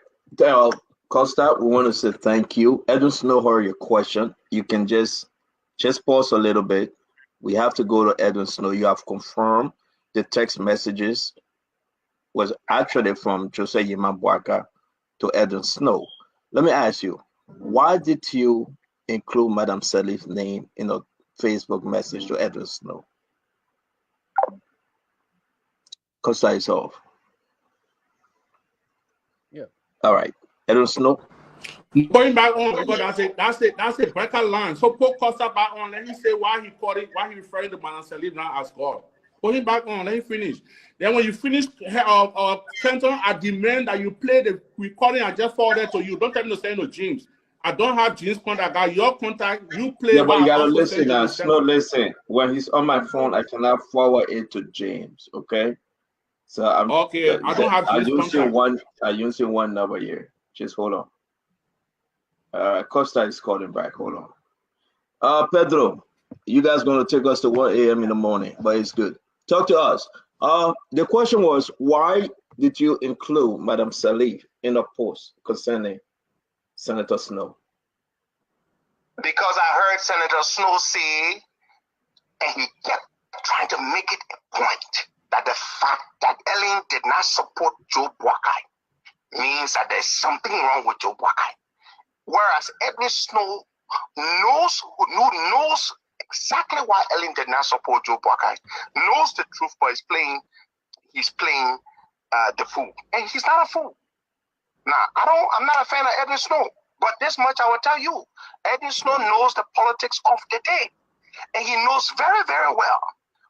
[SPEAKER 12] Costa, we want to say thank you. Edwin Snow heard your question. You can just pause a little bit. We have to go to Edwin Snow. You have confirmed the text messages was actually from Jose Yiman Boakai to Edwin Snow. Let me ask you, why did you include Madam Salif's name in a Facebook message to Edwin Snow? Costa is off.
[SPEAKER 2] Yeah.
[SPEAKER 12] All right. Edwin Snow.
[SPEAKER 3] Going back on, because that's a better line. So put Costa back on. Let me say why he called it, why he referred to Madam Salif now as God. Put him back on. Let him finish. Then when you finish, Kenton, I demand that you play the recording I just forwarded to you. Don't tell me to send no James. I don't have James' contact. I got your contact. You play.
[SPEAKER 12] Yeah, but you gotta listen now. Snow, listen. When he's on my phone, I cannot forward it to James. Okay. So I'm
[SPEAKER 3] okay. I don't have.
[SPEAKER 12] I using one number here. Just hold on. Costa is calling back. Hold on. Pedro, you guys gonna take us to 1 a.m. in the morning, but it's good. Talk to us. The question was, why did you include Madam Salif in a post concerning Senator Snow?
[SPEAKER 11] Because I heard Senator Snow say, and he kept trying to make it a point, that the fact that Ellen did not support Joe Boakai means that there's something wrong with Joe Boakai. Whereas Edwin Snow knows exactly why Ellen did not support Joe Boakai, knows the truth, but he's playing the fool. And he's not a fool. Now, I'm not a fan of Edwin Snow, but this much I will tell you. Edwin Snow knows the politics of the day. And he knows very, very well.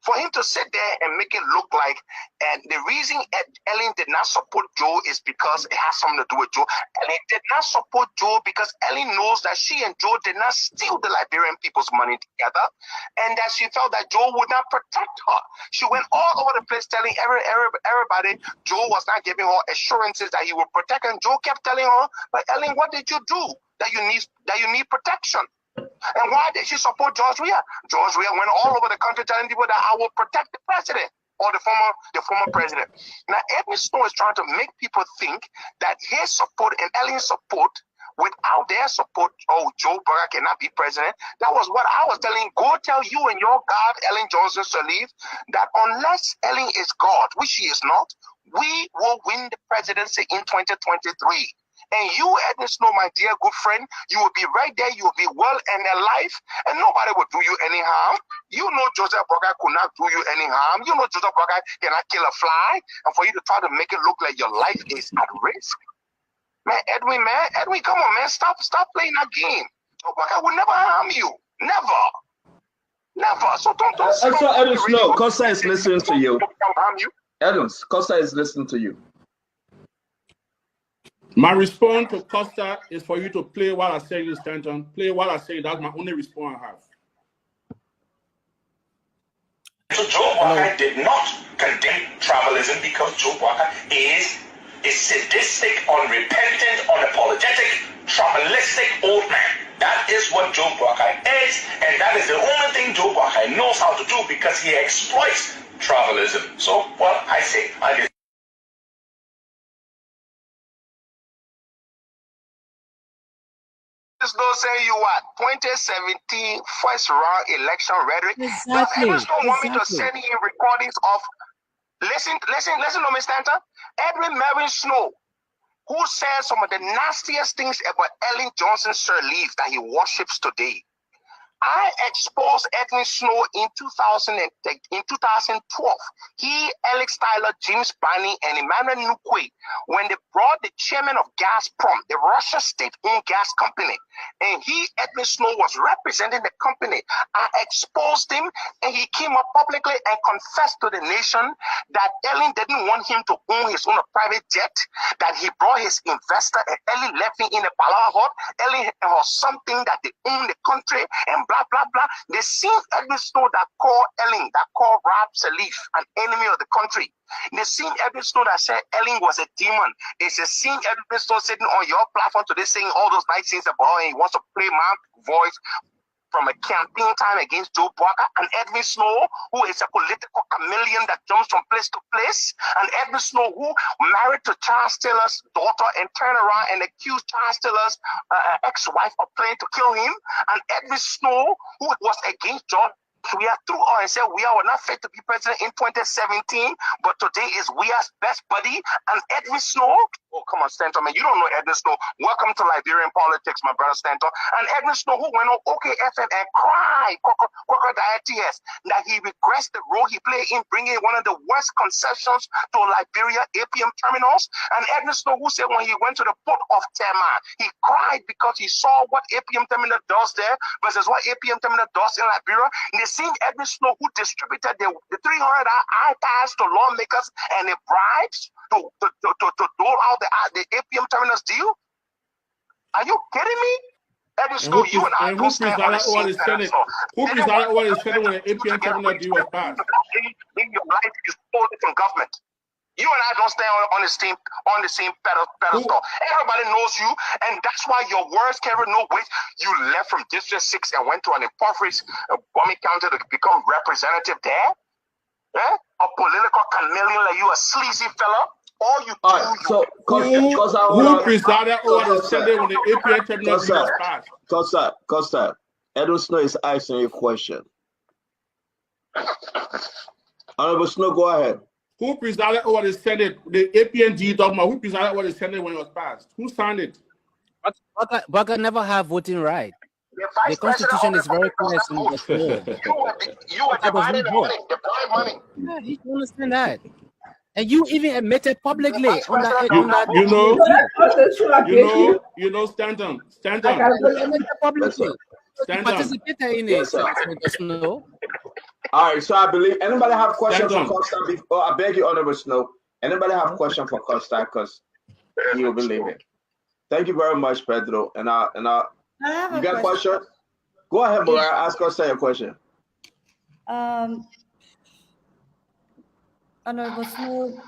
[SPEAKER 11] For him to sit there and make it look like, and the reason Ellen did not support Joe is because it has something to do with Joe. Ellen did not support Joe because Ellen knows that she and Joe did not steal the Liberian people's money together, and that she felt that Joe would not protect her. She went all over the place telling everybody Joe was not giving her assurances that he would protect her. And Joe kept telling her, "But Ellen, what did you do that you need protection?" And why did she support George Weah? George Weah went all over the country telling people that I will protect the president or the former president. Now, Edwin Snow is trying to make people think that his support and Ellen's support, without their support, Joe Boakai cannot be president. That was what I was telling. Go tell you and your God, Ellen Johnson Sirleaf, that unless Ellen is God, which she is not, we will win the presidency in 2023. And you, Edwin Snow, my dear good friend, you will be right there. You will be well and alive, and nobody will do you any harm. You know Joseph Boakai could not do you any harm. You know Joseph Boakai cannot kill a fly. And for you to try to make it look like your life is at risk, man, Edwin, come on, man, stop playing that game. Joseph Boakai will never harm you, never. So don't.
[SPEAKER 12] Edwin Snow, Costa is listening to you. Edwin, Costa is listening to you.
[SPEAKER 2] My response to Costa is for you to play while I say this, Stanton. Play while I say that's my only response I have.
[SPEAKER 13] So Joe Boakai did not condemn tribalism because Joe Boakai is a sadistic, unrepentant, unapologetic, tribalistic old man. That is what Joe Boakai is, and that is the only thing Joe Boakai knows how to do because he exploits tribalism. So, well, I say,
[SPEAKER 11] Snow say you are 2017 first round election rhetoric.
[SPEAKER 14] Exactly.
[SPEAKER 11] Does Edwin Snow want me to send him recordings of listen to me, Stanton? Edwin Mervyn Snow, who says some of the nastiest things about Ellen Johnson Sirleaf that he worships today. I exposed Edwin Snow in 2012. He, Alex Tyler, James Barney, and Emmanuel Nukwe, when they brought the chairman of Gazprom, the Russia state-owned gas company, and he, Edwin Snow, was representing the company. I exposed him, and he came up publicly and confessed to the nation that Ellen didn't want him to own his own private jet, that he brought his investor, and Ellen left him in a Palawa hut. Ellen was something that they own the country, and blah, blah, blah. The same Edwin Snow that called Ellen, that called Rob Sirleaf an enemy of the country. The same Edwin Snow that said Ellen was a demon. It's the same Edwin Snow sitting on your platform today saying all those nice things about her, and he wants to play my voice from a campaign time against Joe Boakai, and Edwin Snow, who is a political chameleon that jumps from place to place, and Edwin Snow, who married to Charles Taylor's daughter and turned around and accused Charles Taylor's ex-wife of planning to kill him, and Edwin Snow, who was against George Weah threw her and said Weah were not fit to be president in 2017, but today is Weah's best buddy, and Edwin Snow. Oh, come on, Stanton, man. You don't know Edwin Snow. Welcome to Liberian politics, my brother Stanton. And Edwin Snow, who went on OKFM and cried, crocodile tears, that he regrets the role he played in bringing one of the worst concessions to Liberia APM terminals. And Edwin Snow, who said when he went to the port of Tema, he cried because he saw what APM terminal does there versus what APM terminal does in Liberia. And the same Edwin Snow who distributed the 300 iPads to lawmakers and the bribes to dole out the APM terminals deal? Are you kidding me? Edwin Snow, you and I don't stand on the same pedestal.
[SPEAKER 2] Who presided over the Senate when the APM terminal deal was passed?
[SPEAKER 11] In your life is totally from government. You and I don't stand on the same pedestal. Everybody knows you, and that's why your words carry no weight. You left from District 6 and went to an impoverished Bomi County to become representative there. A political chameleon like you, a sleazy fella. all you
[SPEAKER 12] All right, so
[SPEAKER 2] Who presided over the Sunday when the APN terminal was passed?
[SPEAKER 12] Costa, Edward Snow is asking you a question. Honorable Snow, go ahead.
[SPEAKER 2] Who presided over the Senate, the APNG document? Who presided over the Senate when it was passed? Who signed it?
[SPEAKER 14] Baka never have voting right. The Constitution is very clear in the
[SPEAKER 11] You are dividing the money, the blind money.
[SPEAKER 14] Yeah, you can understand that. And you even admitted publicly on that.
[SPEAKER 2] You know, Stanton.
[SPEAKER 14] You participated in it.
[SPEAKER 12] All right, so I believe anybody have questions for Costa before I beg you, Honorable Snow. Anybody have question for Costa because he will be leaving. Thank you very much, Pedro. And I you got a question? Go ahead, Mariah. Ask Costa your question.
[SPEAKER 15] Honorable Snow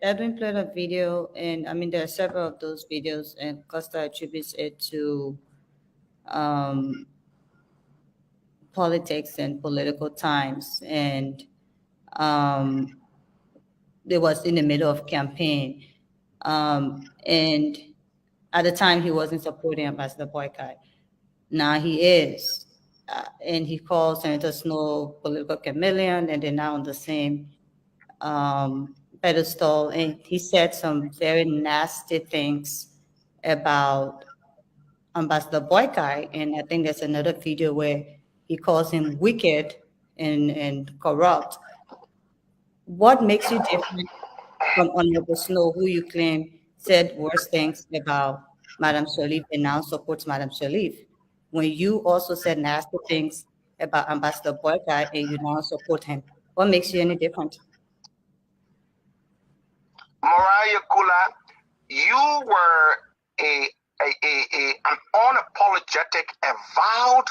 [SPEAKER 15] Edwin played a video, and I mean there are several of those videos, and Costa attributes it to politics and political times, and it was in the middle of campaign, and at the time he wasn't supporting Ambassador Boycott. Now he is, and he calls Senator Snow political chameleon, and they're now on the same pedestal, and he said some very nasty things about Ambassador Boycott, and I think there's another video where he calls him wicked and corrupt. What makes you different from Honorable Snow, who you claim said worse things about Madam Sharif and now supports Madam Sharif, when you also said nasty things about Ambassador Boycott and you now support him? What makes you any different?
[SPEAKER 11] Mariah Kula, you were an unapologetic, avowed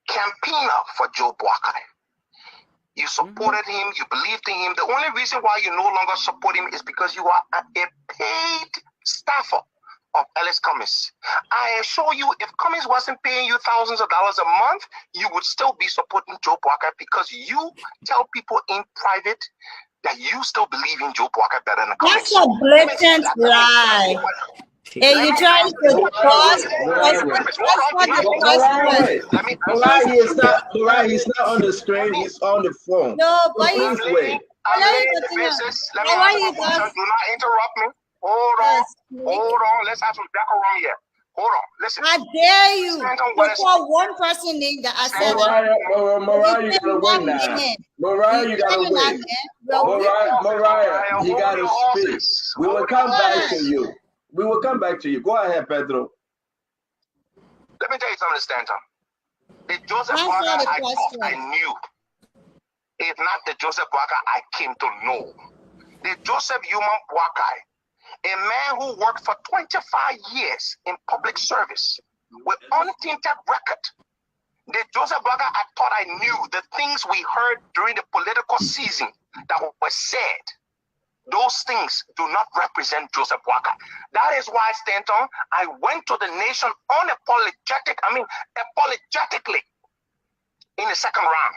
[SPEAKER 11] campaigner for Joe Boakai. You supported him, you believed in him. The only reason why you no longer support him is because you are a paid staffer of Ellis Cummings. I assure you, if Cummings wasn't paying you thousands of dollars a month, you would still be supporting Joe Boakai because you tell people in private that you still believe in Joe Boakai better than Cummings.
[SPEAKER 15] That's a blatant lie. And you're trying to cause
[SPEAKER 12] He's not on the screen, he's on the phone.
[SPEAKER 15] No, but
[SPEAKER 11] do not interrupt me. Hold on. Let's have some decorum here. Hold on. Listen.
[SPEAKER 15] I dare you to call one person name that I said.
[SPEAKER 12] Mariah, you gotta win now. Mariah, you gotta win. Mariah, you gotta speak. We will come back to you. Go ahead, Pedro.
[SPEAKER 11] Let me tell you something, Stanton. The Joseph Boakai I knew is not the Joseph Boakai I came to know. The Joseph Human Boakai, a man who worked for 25 years in public service with untainted record. The Joseph Boakai I thought I knew, the things we heard during the political season that were said. Those things do not represent Joseph Boakai. That is why, Stanton, I went to the nation apologetically in the second round.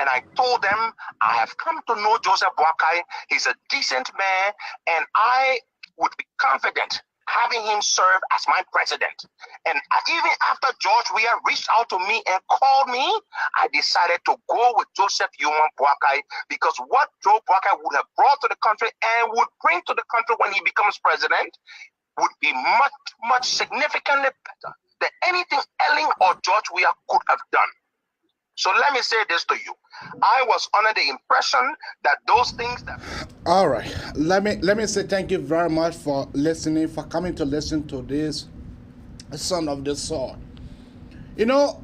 [SPEAKER 11] And I told them, I have come to know Joseph Boakai. He's a decent man, and I would be confident having him serve as my president. And even after George Weah reached out to me and called me, I decided to go with Joseph Human Boakai because what Joe Boakai would have brought to the country and would bring to the country when he becomes president would be much, much significantly better than anything Ellen or George Weah could have done. So let me say this to you. I was under the impression that those things that...
[SPEAKER 2] All right. Let me say thank you very much for listening, for coming to listen to this Son of the Sword. You know,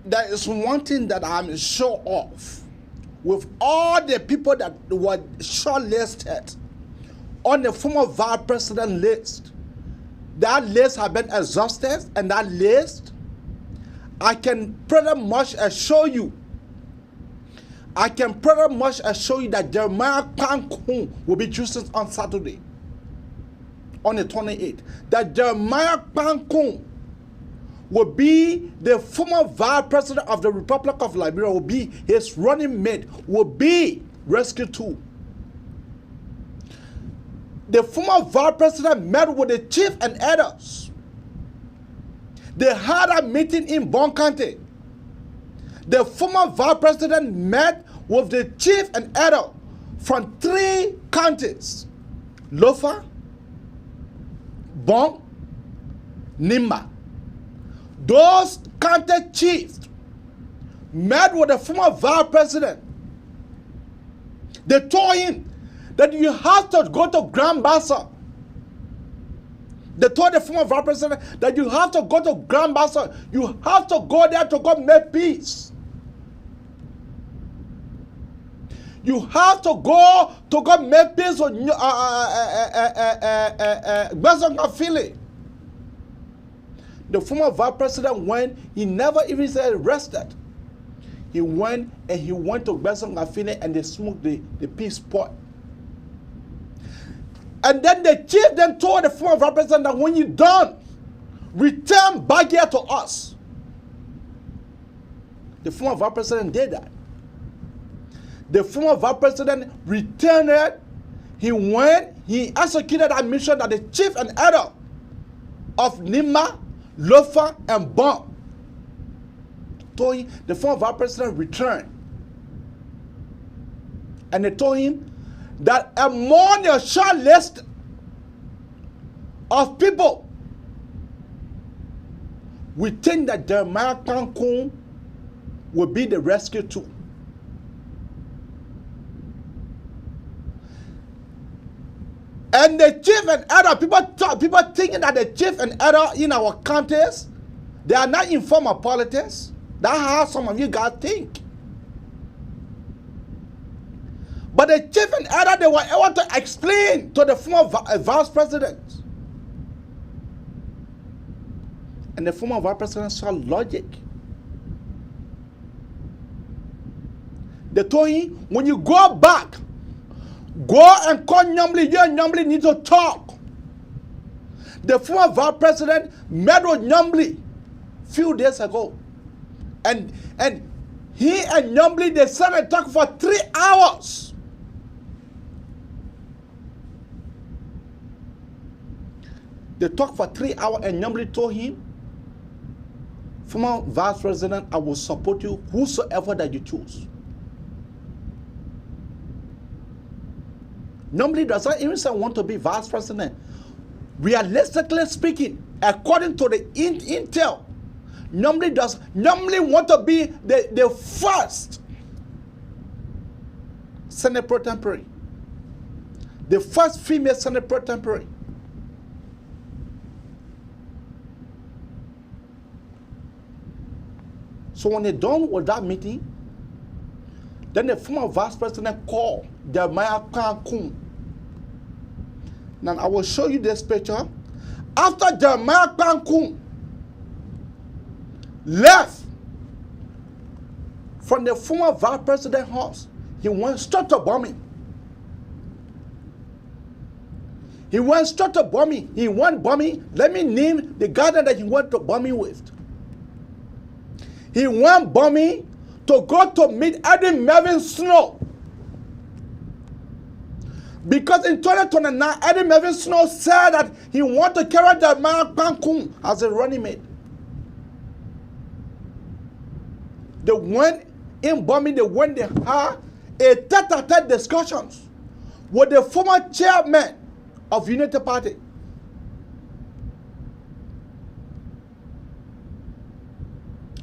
[SPEAKER 2] there is one thing that I'm sure of. With all the people that were shortlisted on the former vice president list, that list has been exhausted, and that list, I can pretty much assure you that Jeremiah Pankun will be chosen on Saturday, on the 28th. That Jeremiah Pankun will be the former vice president of the Republic of Liberia, will be his running mate, will be Rescue 2. the former vice president met with the chief and elders. They had a meeting in Bon County. The former vice president met with the chief and elder from 3 counties: Lofa, Bon, Nimba. Those county chiefs met with the former vice president. They told him that you have to go to Grand Bassa. They told the former vice president that you have to go to Grand Bassa. You have to go there to go make peace. You have to go make peace with Gbesongafili. The former vice president went, he never even said arrested. He went to Gbesongafili and they smoked the peace pot. And then the chief then told the former vice president that when you're done, return back here to us. The former vice president did that. The former vice president returned it. He went, he executed that mission that the chief and elder of Nima, Lofa, and Bon told him. The former vice president returned. And they told him that among your short list of people, we think that Jeremiah Cancun will be the rescue too. And the chief and elder, people thinking that the chief and elder in our counties, they are not informed of politics. That's how some of you guys think. But the chief and elder, they were able to explain to the former vice president. And the former vice president saw logic. They told him, when you go back, go and call Nyambli. You and Nyambli need to talk. The former vice president met with Nyambli a few days ago. And he and Nyambli, they sat and talked for 3 hours. They talked for 3 hours and Nyambli told him, former vice president, I will support you whosoever that you choose. Nobody does not even say want to be vice president. Realistically speaking, according to the intel, nobody want to be the first Senate pro tempore, the first female Senate pro tempore. So when they're done with that meeting, then the former vice president called Jeremiah Cancun. Now I will show you this picture. After Jeremiah Cancun left from the former vice president's house, he went straight to bombing. He went straight to bombing. He went bombing. Let me name the guy that he went to bombing with. He went bombing to go to meet Eddie Melvin Snow. Because in 2029, Eddie Melvin Snow said that he wanted to carry Jeremiah Cancun as a running mate. They went in bombing, they had a tete-a-tete discussions with the former chairman of Unity Party.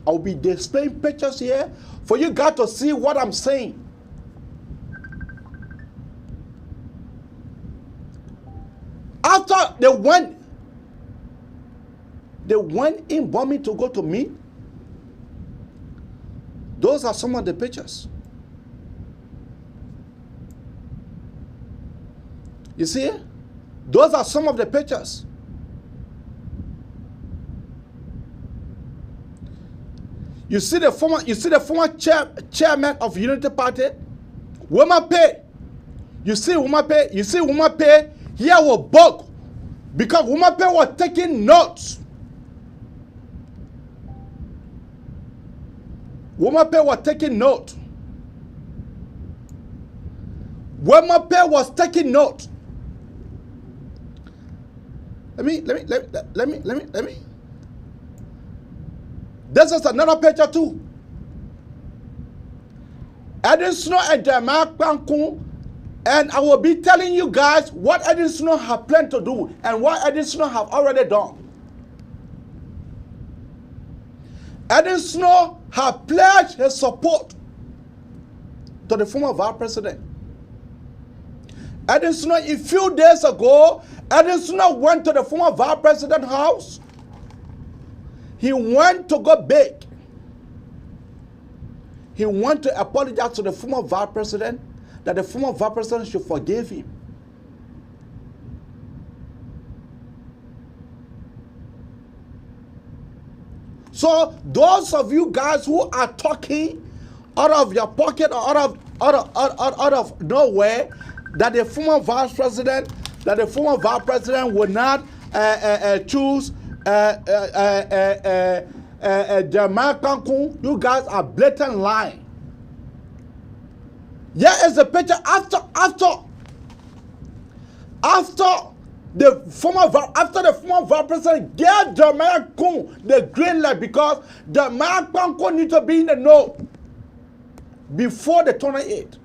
[SPEAKER 2] I'll be displaying pictures here for you guys to see what I'm saying. After they went in bombing to go to meet. Those are some of the pictures. You see? Those are some of the pictures. You see the former chairman of Unity Party, Womape. You see Womape here was bug because Womape was taking notes. Womape was taking note. Womape was taking note. Let me. This is another picture too. Edwin Snow and Jeremiah Kwankun, and I will be telling you guys what Edwin Snow have planned to do and what Edwin Snow have already done. Edwin Snow have pledged his support to the former vice president. Edwin Snow, a few days ago, Edwin Snow went to the former vice president's house. He went to go beg. He went to apologize to the former vice president that the former vice president should forgive him. So those of you guys who are talking out of your pocket or out of nowhere that the former vice president will not choose Jeremiah Kwankun, you guys are blatant lying. Here is the picture after the former vice president gave Jeremiah Kwankun the green light because Jeremiah Kwankun need to be in the know before the 28th.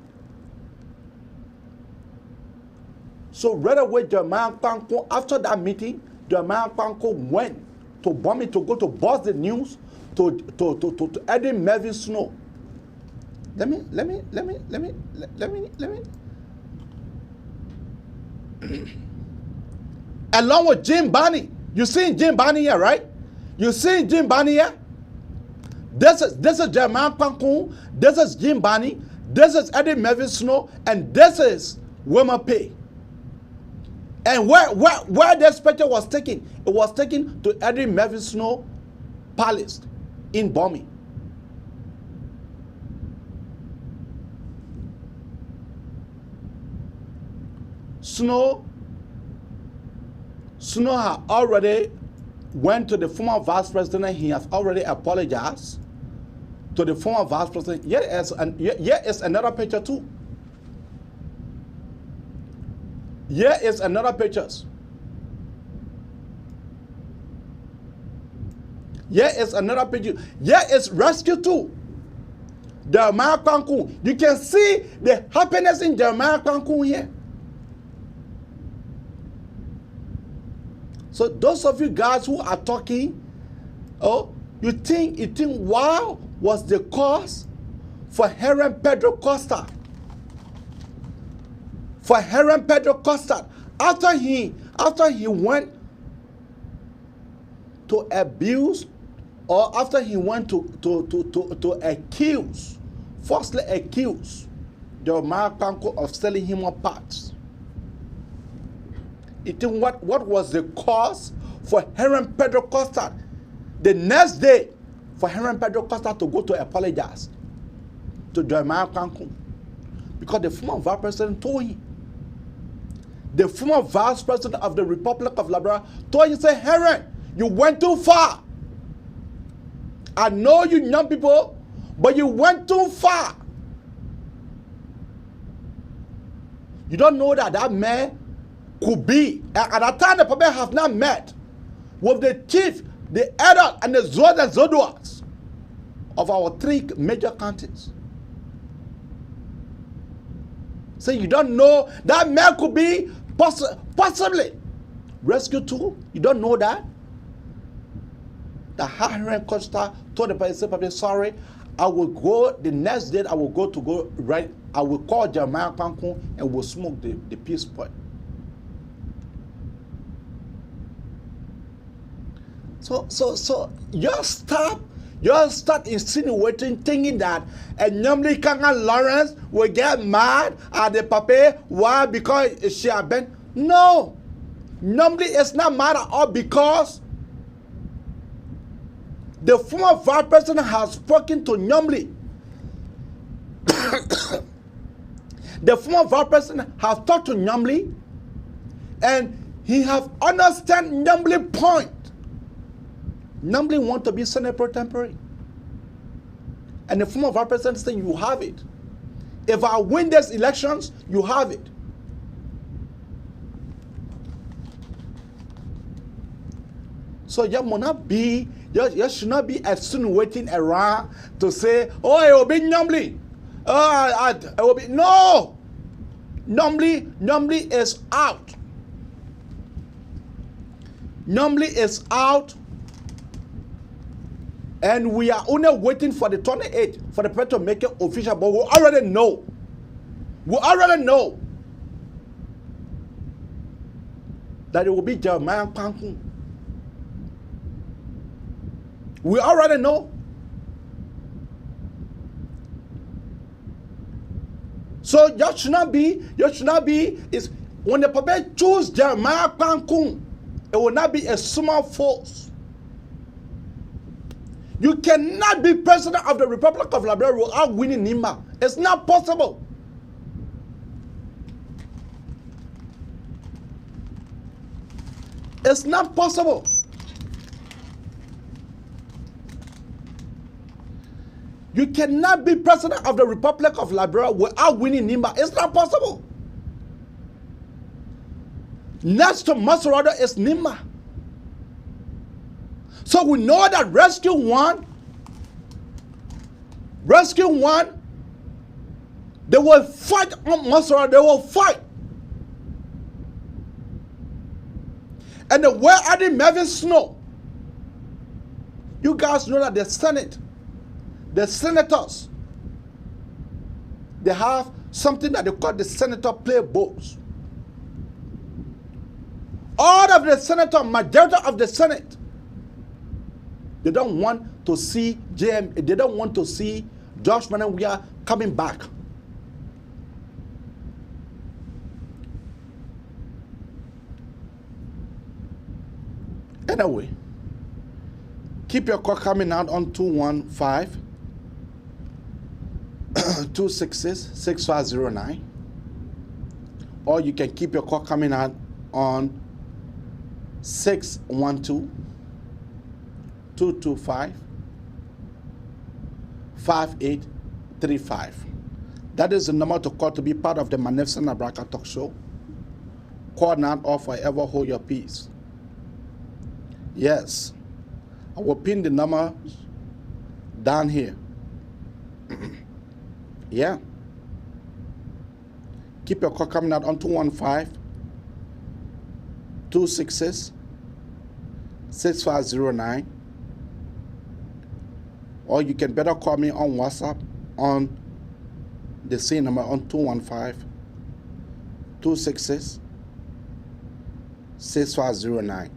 [SPEAKER 2] So right away, Jeremiah Kwankun, after that meeting, Jeremiah Kwankun went to Bommy to go to bust the news to Eddie Melvin Snow. Let me. Along with Jim Barney. You see Jim Barney here, right? You see Jim Barney here? This is Jeremiah Kwankun, this is Jim Barney, this is Eddie Melvin Snow, and this is Wilmer Pay. And where this picture was taken, it was taken to Eddie Melvin Snow Palace in Bommy. Snow had already went to the former vice president. He has already apologized to the former vice president. Here is another picture too. Here is another picture. Here is another picture. Here is rescue too. Jeremiah Kwankun. You can see the happiness in Jeremiah Kwankun here. So those of you guys who are talking, you think wow was the cause for Herman Pedro Costa? For Herman Pedro Costa, after he went to abuse, or after he went to accuse, falsely accuse Jeremiah Kwankun of selling human parts. You think what was the cause for Herman Pedro Costa the next day for Herman Pedro Costa to go to apologize to Jeremiah Kwankun? Because the former vice president told him. The former vice president of the Republic of Liberia told him, say, Herman, you went too far. I know you young people, but you went too far. You don't know that man could be, at that time the people have not met with the chief, the adult, and the Zodoas of our three major counties. So you don't know that man could be possibly rescue too. You don't know that. The Herman Costa told the person, sorry, I will go the next day. I will go right. I will call Jeremiah Kwankun and we'll smoke the peace point. So you start insinuating, thinking that a Nyamli Kanga Lawrence will get mad at the papa. Why? Because she had been. No, Nyamli is not mad at all because the former vice president has spoken to Nyamli. The former vice president has talked to Nyamli, and he have understand Nyamli point. Nyamli want to be Senate pro tempore. And the former vice president said, you have it. If I win these elections, you have it. So you should not be insinuating around to say, oh, it will be Numbly. It will be, no. Numbly is out. Numbly is out. And we are only waiting for the 28th for the president to make it official, but we already know. We already know that it will be Jeremiah Kwankun. We already know. So you should not be, is when the public choose Jeremiah Kwankun, it will not be a small force. You cannot be president of the Republic of Liberia without winning NIMA. It's not possible. It's not possible. You cannot be president of the Republic of Liberia without winning NIMA. It's not possible. Next to Maserati is NIMA. So we know that Rescue One, they will fight on Maserati. They will fight. And the way Eddie Mervyn Snow, you guys know that the Senate, the senators, they have something that they call the senator playbooks. All of the senators, majority of the Senate, they don't want to see they don't want to see Josh Manawia coming back. Anyway, keep your call coming out on 215 266 6509, or you can keep your call coming out on 612 225 5835. That is the number to call to be part of the Magnificent Abraka Talk Show. Call now or forever hold your peace. Yes, I will pin the number down here. Yeah. Keep your call coming out on 215 266 6509. Or you can better call me on WhatsApp on the same number on 215 266 6509.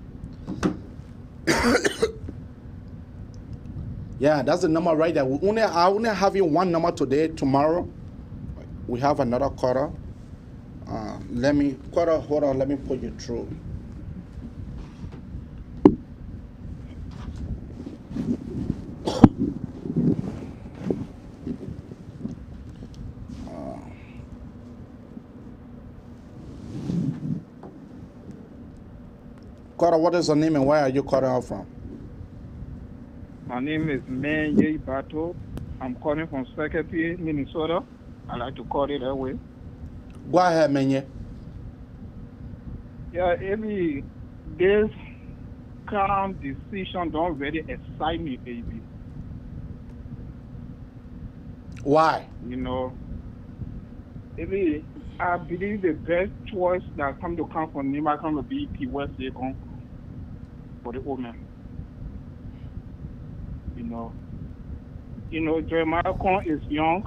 [SPEAKER 2] Yeah, that's the number right there. I only have you one number today. Tomorrow, we have another quarter. Hold on, let me put you through. Quarter, what is your name and where are you calling out from?
[SPEAKER 16] My name is Menye Bato. I'm calling from Secretary, Minnesota. I like to call it that way.
[SPEAKER 2] Go ahead, Menye.
[SPEAKER 16] Yeah, this calm decision don't really excite me, baby.
[SPEAKER 2] Why?
[SPEAKER 16] You know, I believe the best choice that come from Nima come to be P. for the woman. You know, Jeremiah Khan is young,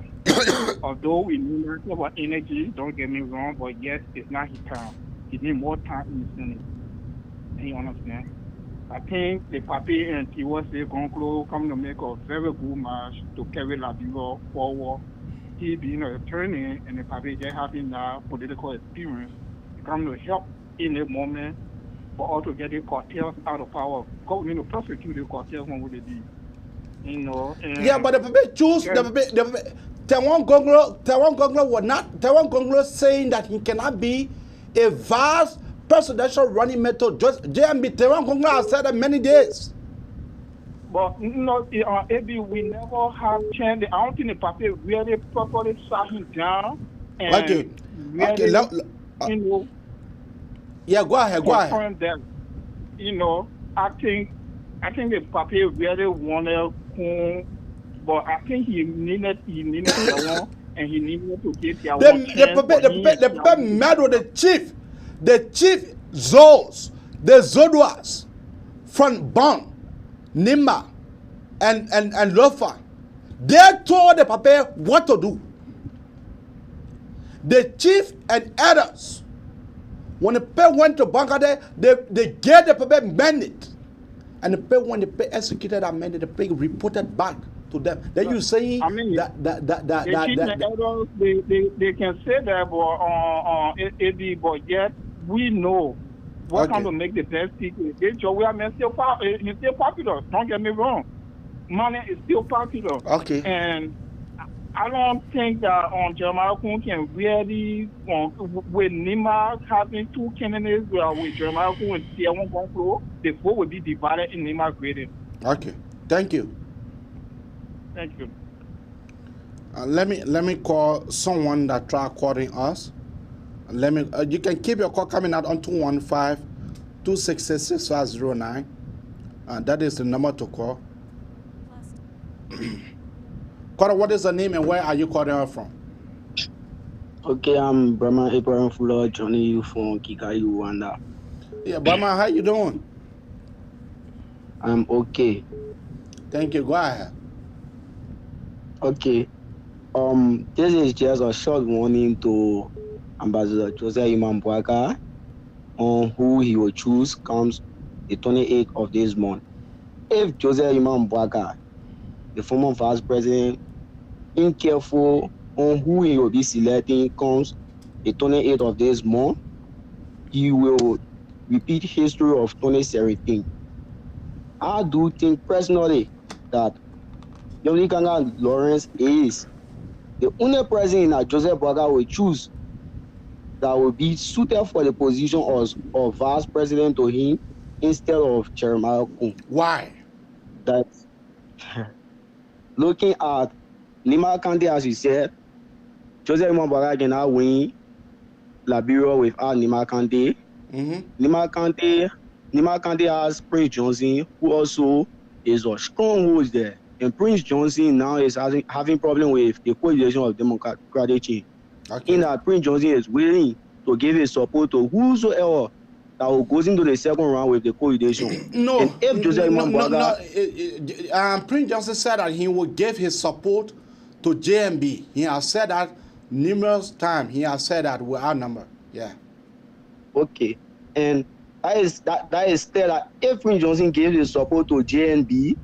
[SPEAKER 16] although we know nothing about energy, don't get me wrong, but yes, it's not his time. He needs more time in the Senate. And you understand? I think the Papi and Tiwase Gonklo come to make a very good match to carry Liberia forward. He being an attorney and the Papi just having that political experience, come to help in the moment for us to get the cartels out of power. Prosecute the cartels when they do.
[SPEAKER 2] Yeah, but the Papi choose Tawan Gonglo was not. Tawan Gonglo saying that he cannot be a vast presidential running method. Just JMB Tawan Gonglo has said that many days.
[SPEAKER 16] But we never have changed. I don't think the Papi really properly sat him down. And
[SPEAKER 2] okay.
[SPEAKER 16] Really,
[SPEAKER 2] yeah, go ahead.
[SPEAKER 16] That, I think I think the papi really wanted Kun, but I think he needed one, and he needed to get their one.
[SPEAKER 2] The papi mad with the chief Zols, the Zodwas from Bon, Nima, and Lofa. They told the papi what to do. The chief and others, when the papi went to Bangladesh, they gave the papi mandate. And the papi, when the papi executed that mandate, the papi reported back to them. Then you saying
[SPEAKER 16] I mean,
[SPEAKER 2] that
[SPEAKER 16] they can say that, but yet we know what kind to make the best ticket. He's still popular. Don't get me wrong. Money is still popular.
[SPEAKER 2] Okay.
[SPEAKER 16] And I don't think that Jeremiah Kun can really, with Nima having two candidates, with Jeremiah Kun and Tiawan Gonklo, the vote will be divided in Nima grading.
[SPEAKER 2] Okay. Thank you.
[SPEAKER 16] Thank you.
[SPEAKER 2] Let me call someone that try calling us. You can keep your call coming out on 215-266-6509. That is the number to call. Carter, what is the name and where are you calling from?
[SPEAKER 17] Okay, I'm Brahma Abraham Fuller, joining you from Kigali, Rwanda.
[SPEAKER 2] Yeah, Brahma, how you doing?
[SPEAKER 17] I'm okay.
[SPEAKER 2] Thank you. Go ahead.
[SPEAKER 17] Okay. This is just a short warning to Ambassador Joseph Imam Bouaka on who he will choose comes the 28th of this month. If Joseph Imam Bouaka, the former vice president, being careful on who he will be selecting comes the 28th of this month, he will repeat history of 2017. I do think personally that Yomikanga Lawrence is the only president that Joseph Bouaka will choose that will be suited for the position of vice president to him instead of Jeremiah Kun.
[SPEAKER 2] Why?
[SPEAKER 17] That's looking at Nima Kante, as you said, Joseph Imam Bouaka cannot win Liberia without Nima Kante. Nima Kante has Prince Johnson, who also is a strong host there. And Prince Johnson now is having problem with the coalition of Democratic change.
[SPEAKER 2] Okay.
[SPEAKER 17] In that Prince Johnson is willing to give his support to whosoever that will go into the second round with the coalition.
[SPEAKER 2] No,
[SPEAKER 17] and if Joseph Imam Bouaka,
[SPEAKER 2] Prince Johnson said that he will give his support to JMB. He has said that numerous times. He has said that with our number. Yeah.
[SPEAKER 17] Okay. And that is still that if Prince Johnson gives his support to JMB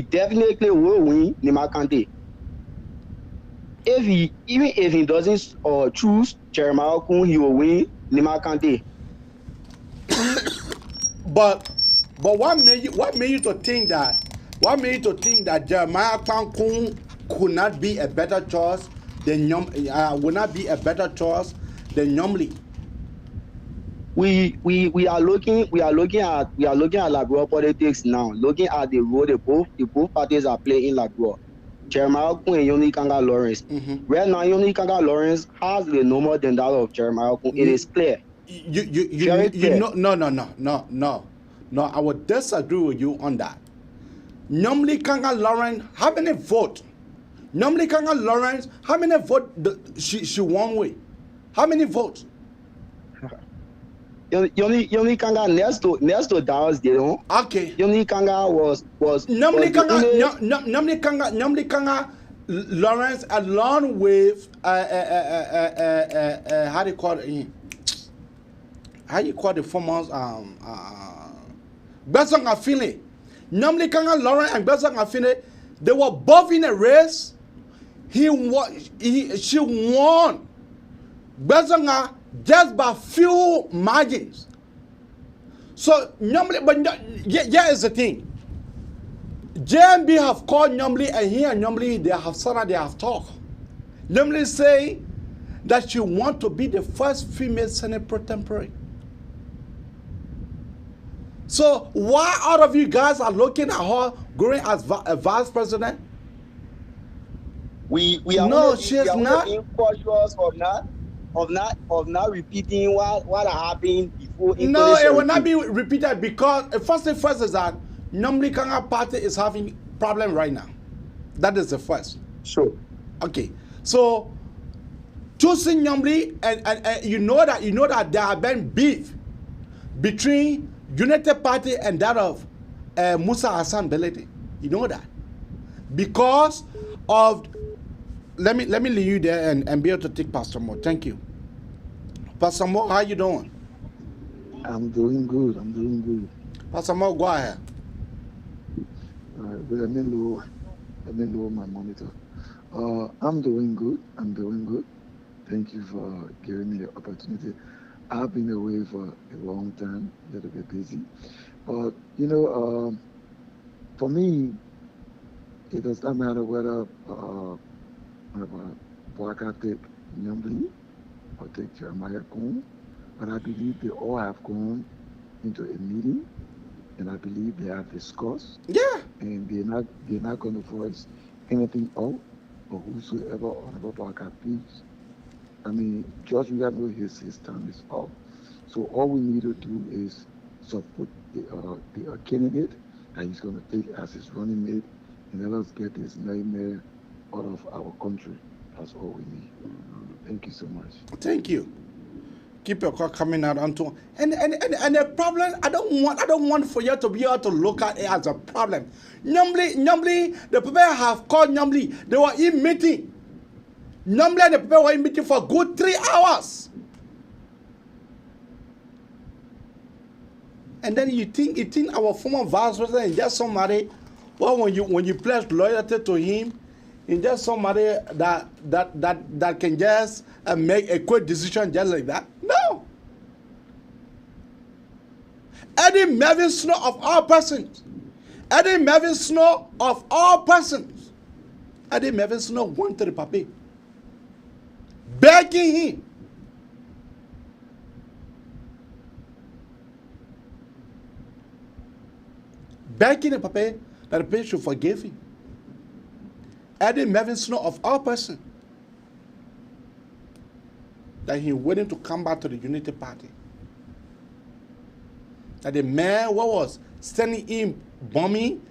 [SPEAKER 17] definitely will win Nima Kante. Even if he doesn't choose Jeremiah Kun, he will win Nima Kante.
[SPEAKER 2] But what made you to think that Jeremiah Kun could not be a better choice than would not be a better choice than Nyomli?
[SPEAKER 17] We are looking at Liberia politics now, looking at the role the both parties are playing in Liberia. Jeremiah Kun and Yomikanga Lawrence. Right now, Yomikanga Lawrence has the number than that of Jeremiah Kun. It is clear.
[SPEAKER 2] No, I would disagree with you on that. Yomikanga Lawrence, how many votes? Yomikanga Lawrence, how many votes she won with? How many votes?
[SPEAKER 17] Yomikanga next to Dallas, you know.
[SPEAKER 2] Okay.
[SPEAKER 17] Yomikanga was
[SPEAKER 2] Yomikanga Lawrence along with how do you call it? How you call the former Besson Afine? Yomikanga Lawrence and Besson Afine, they were both in a race. She won. Besson just by few margins. So Nyomli, but yeah is the thing. JMB have called Nyomli, and he and Nyomli they have talked. Nyomli say that she want to be the first female Senate pro tempore. So why all of you guys are looking at her going as a vice president?
[SPEAKER 17] We are
[SPEAKER 2] no,
[SPEAKER 17] being cautious of not repeating what happened before.
[SPEAKER 2] No, it will not be repeated because first thing first is that Nyambli Kanga party is having problem right now. That is the first.
[SPEAKER 18] Sure.
[SPEAKER 2] Okay. So choosing Nyambli and you know that there have been beef between United Party and that of Musa Hassan Beledi. You know that. Because of let me leave you there and be able to take Pastor Mo. Thank you. Pastor Mo, how you doing?
[SPEAKER 18] I'm doing good. I'm doing good.
[SPEAKER 2] Pastor Mo, go ahead.
[SPEAKER 18] Let me lower my monitor. I'm doing good. I'm doing good. Thank you for giving me the opportunity. I've been away for a long time, a little bit busy. But, for me, it does not matter whether Boaka take Nyambli or take Jeremiah Kong, but I believe they all have gone into a meeting, and I believe they have discussed.
[SPEAKER 2] Yeah.
[SPEAKER 18] And they're not going to voice anything out or whosoever Honorable Boaka picks. I mean, George Weah, his time is up. So all we need to do is support the candidate that he's going to take as his running mate, and let us get this nightmare out of our country. That's all we need. Thank you so much.
[SPEAKER 2] Thank you. Keep your call coming out onto and the problem. I don't want for you to be able to look at it as a problem. Nyambli, the people have called Nyambli. They were in meeting. Nyambli and the people were in meeting for a good 3 hours. And then you think our former vice president is just somebody. Well, when you pledge loyalty to him, he's just somebody that can just make a quick decision just like that. No. Eddie Melvin Snow of all persons. Eddie Melvin Snow of all persons. Eddie Melvin Snow went to the papi, begging him. Begging the papi that the papi should forgive him. Eddie Melvin Snow of all persons. That he willing to come back to the Unity Party. That the man what was standing in bombing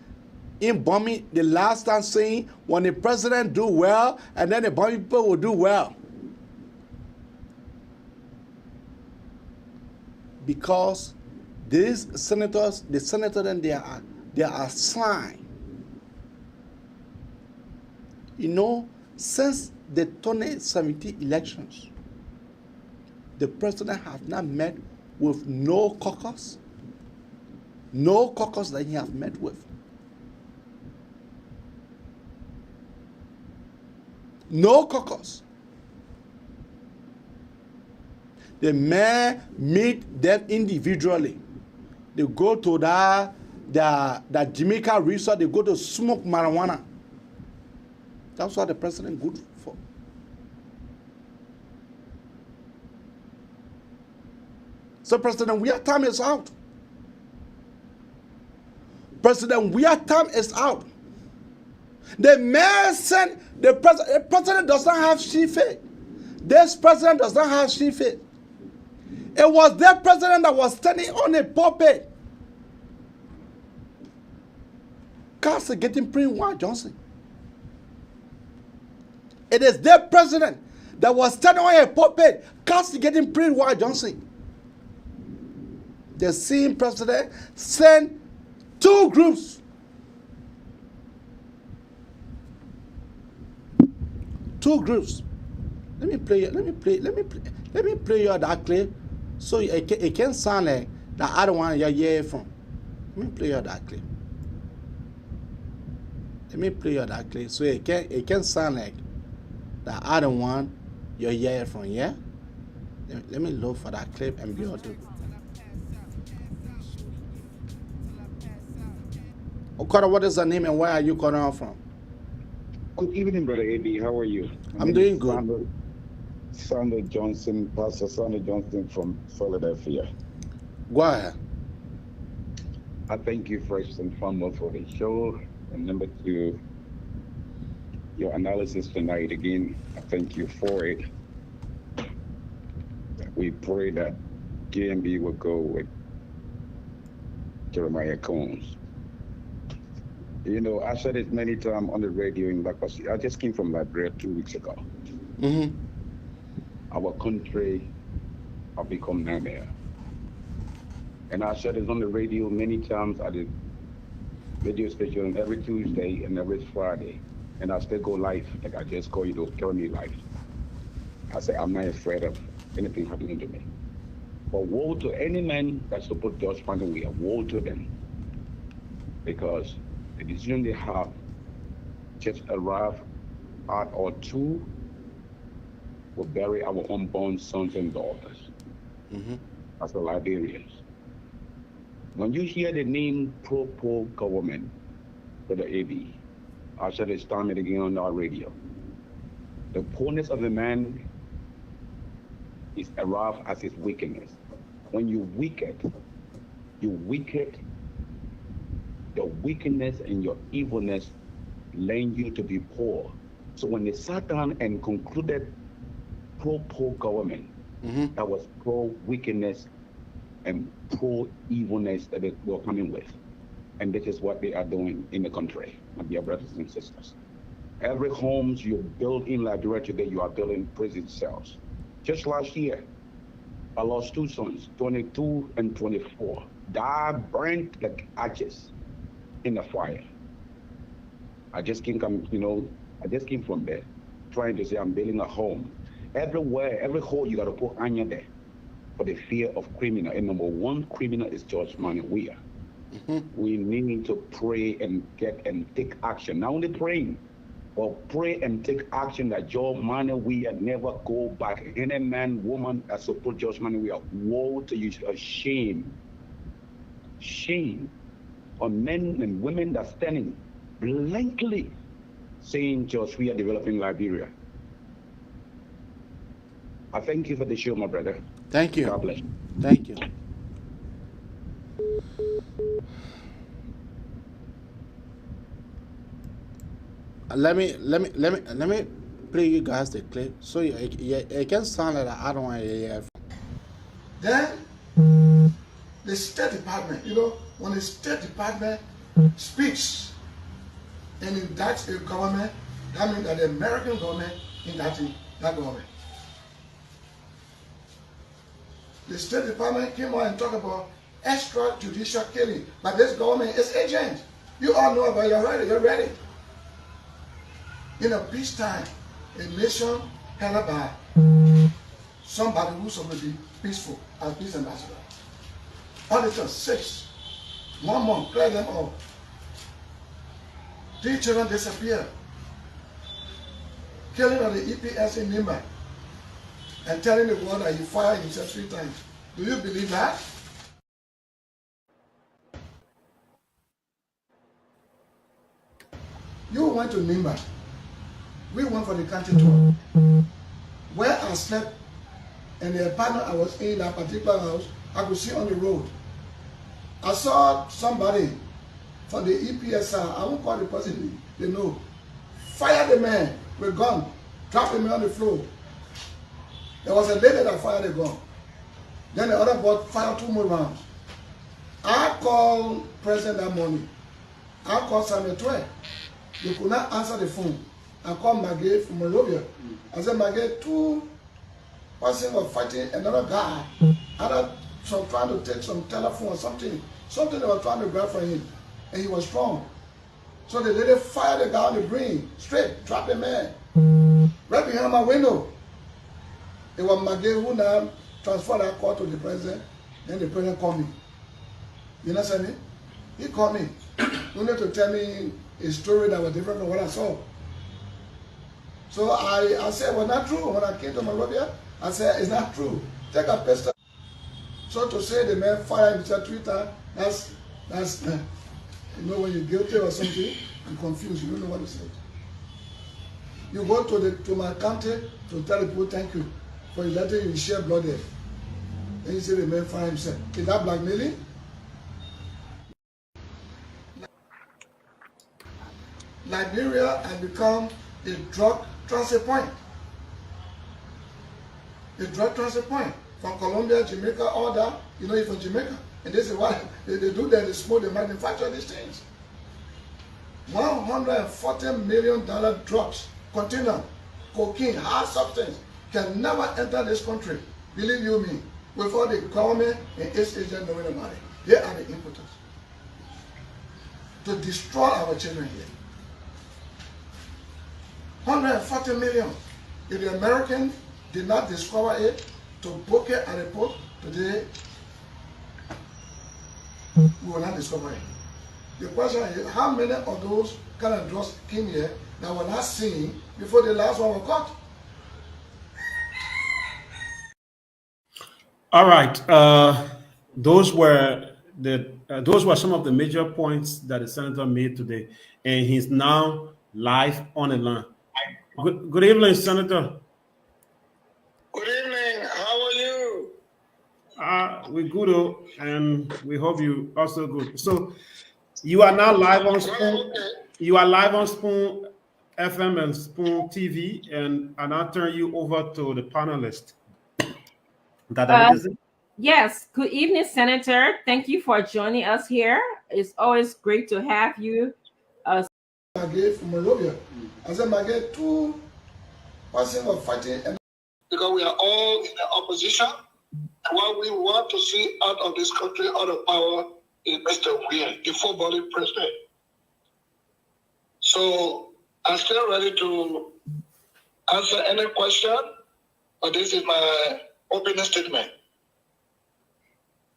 [SPEAKER 2] the last time saying when the president do well and then the bombing people will do well. Because these senators, the senators then they are assigned. You know, since the 2017 elections, the president has not met with no caucus that he has met with. No caucus. The men meet them individually. They go to the Jamaica resort, they go to smoke marijuana. That's what the president good for. So President Weah time is out. President Weah time is out. The mayor sent the president does not have sheep faith. This president does not have sheep faith. It was their president that was standing on a pulpit. Castigating Prince Juan Johnson. It is their president that was standing on a pulpit castigating Prince Juan Johnson. The same president sent two groups. Two groups. Let me play you that clip so it can sound like that I don't want to hear from. Let me play you that clip. Let me play you that clip so it can sound like that I don't want your hear from, yeah? Let me look for that clip and be able to. Okada, what is the name and where are you calling out from?
[SPEAKER 19] Good evening, Brother AB. How are you?
[SPEAKER 2] I'm doing good.
[SPEAKER 19] Sandra Johnson, Pastor Sandra Johnson from Philadelphia.
[SPEAKER 2] Go ahead.
[SPEAKER 19] I thank you first and foremost for the show. And number two, your analysis tonight. Again, I thank you for it. We pray that JMB will go with Jeremiah Combs. You know, I said it many times on the radio in Bakosi. I just came from Liberia 2 weeks ago. Our country have become nightmare. And I said it on the radio many times at the radio station every Tuesday and every Friday. And I still go live, like I just call you to tell me live. I say I'm not afraid of anything happening to me. But woe to any man that's to put George Panton away, woe to them. Because the decision they have just arrived at or two will bury our unborn sons and daughters as the Liberians. When you hear the name pro-poor government for the AB, I said it's time and again on our radio. The poorness of the man is arrived as his wickedness. When you wicked, the wickedness and your evilness lend you to be poor. So when they sat down and concluded pro-poor government, that was pro-wickedness and pro-evilness that they were coming with. And this is what they are doing in the country, my dear brothers and sisters. Every homes you build in Liberia today, you are building prison cells. Just last year, I lost 2 sons, 22 and 24. Died, burnt like ashes in the fire. I just came from there, trying to say I'm building a home. Everywhere, every hole you gotta put Anya there for the fear of criminal. And number one criminal is George Manawia. We need to pray and take action. Not only praying, but pray and take action that George Manawia never go back. Any man, woman that support George Manawia, woe to you, a shame. Shame on men and women that standing blankly saying George, we are developing Liberia. I thank you for the show, my brother.
[SPEAKER 2] Thank you.
[SPEAKER 19] God bless you.
[SPEAKER 2] Thank you. Let me play you guys the clip so it can sound like I don't want to hear.
[SPEAKER 7] Then the State Department, when the State Department speaks and indicts a government, that means that the American government indicting that government. The State Department came out and talked about extrajudicial killing, but this government is agent. You all know about it already. You're ready. In a peacetime, a nation held by somebody who's supposed to be peaceful as peace ambassador. Auditors 6, 1 month, clear them all. 3 children disappear. Killing of the EPS in Nimba. And telling the world that he fired himself 3 times. Do you believe that? You went to Nimba. We went for the country tour. Where I slept and the apartment I was in, that particular house, I could see on the road. I saw somebody from the EPS, I won't call the person, they know, fire the man with a gun, drop the man on the floor. There was a lady that fired a gun. Then the other boy fired 2 more rounds. I called President that morning. I called Samuel Twe. They could not answer the phone. I called Maggie from Monrovia. I said, Maggie, 2 persons were fighting another guy. Either trying to take some telephone or something. Something they were trying to grab from him. And he was strong. So the lady fired the guy on the brain, straight, dropped the man. Right behind my window. It was Maggie who now transferred that call to the president. Then the president called me. You understand me? He called me. You need to tell me a story that was different from what I saw. So I said, well, not true. When I came to Monrovia, I said, it's not true. Take a pistol. So to say the man fired himself 3 times, that's when you're guilty or something, you're confused. You don't know what to say. You go to my county to tell the people thank you for letting you share blood there. Then you say the man fired himself. Is that blackmailing? Liberia has become a drug transfer point. A drug transfer point. From Colombia, Jamaica, all that, you're from Jamaica. And this is why they do that, they smoke, they manufacture these things. $140 million drugs, container, cocaine, hard substance can never enter this country. Believe you me, without the government and its agent knowing about it. They are the importers. To destroy our children here. 140 million. If the Americans did not discover it, to book it at the port today, we will not discover it. The question is, how many of those kind of drugs came here that were not seen before the last one was caught?
[SPEAKER 20] All right. Those were some of the major points that the senator made today, and he's now live on the line. Good evening, Senator.
[SPEAKER 21] Good evening. How are you?
[SPEAKER 20] We're good, and we hope you also good. So, you are now live on Spoon. You are live on Spoon FM and Spoon TV, and I'll turn you over to the panelist.
[SPEAKER 22] Yes. Good evening, Senator. Thank you for joining us here. It's always great to have you.
[SPEAKER 7] From Monrovia. I said, I get two persons were fighting.
[SPEAKER 21] Because we are all in the opposition. What we want to see out of this country, out of power, is Mr. Weir, the full-body president. So I'm still ready to answer any question, but this is my opening statement.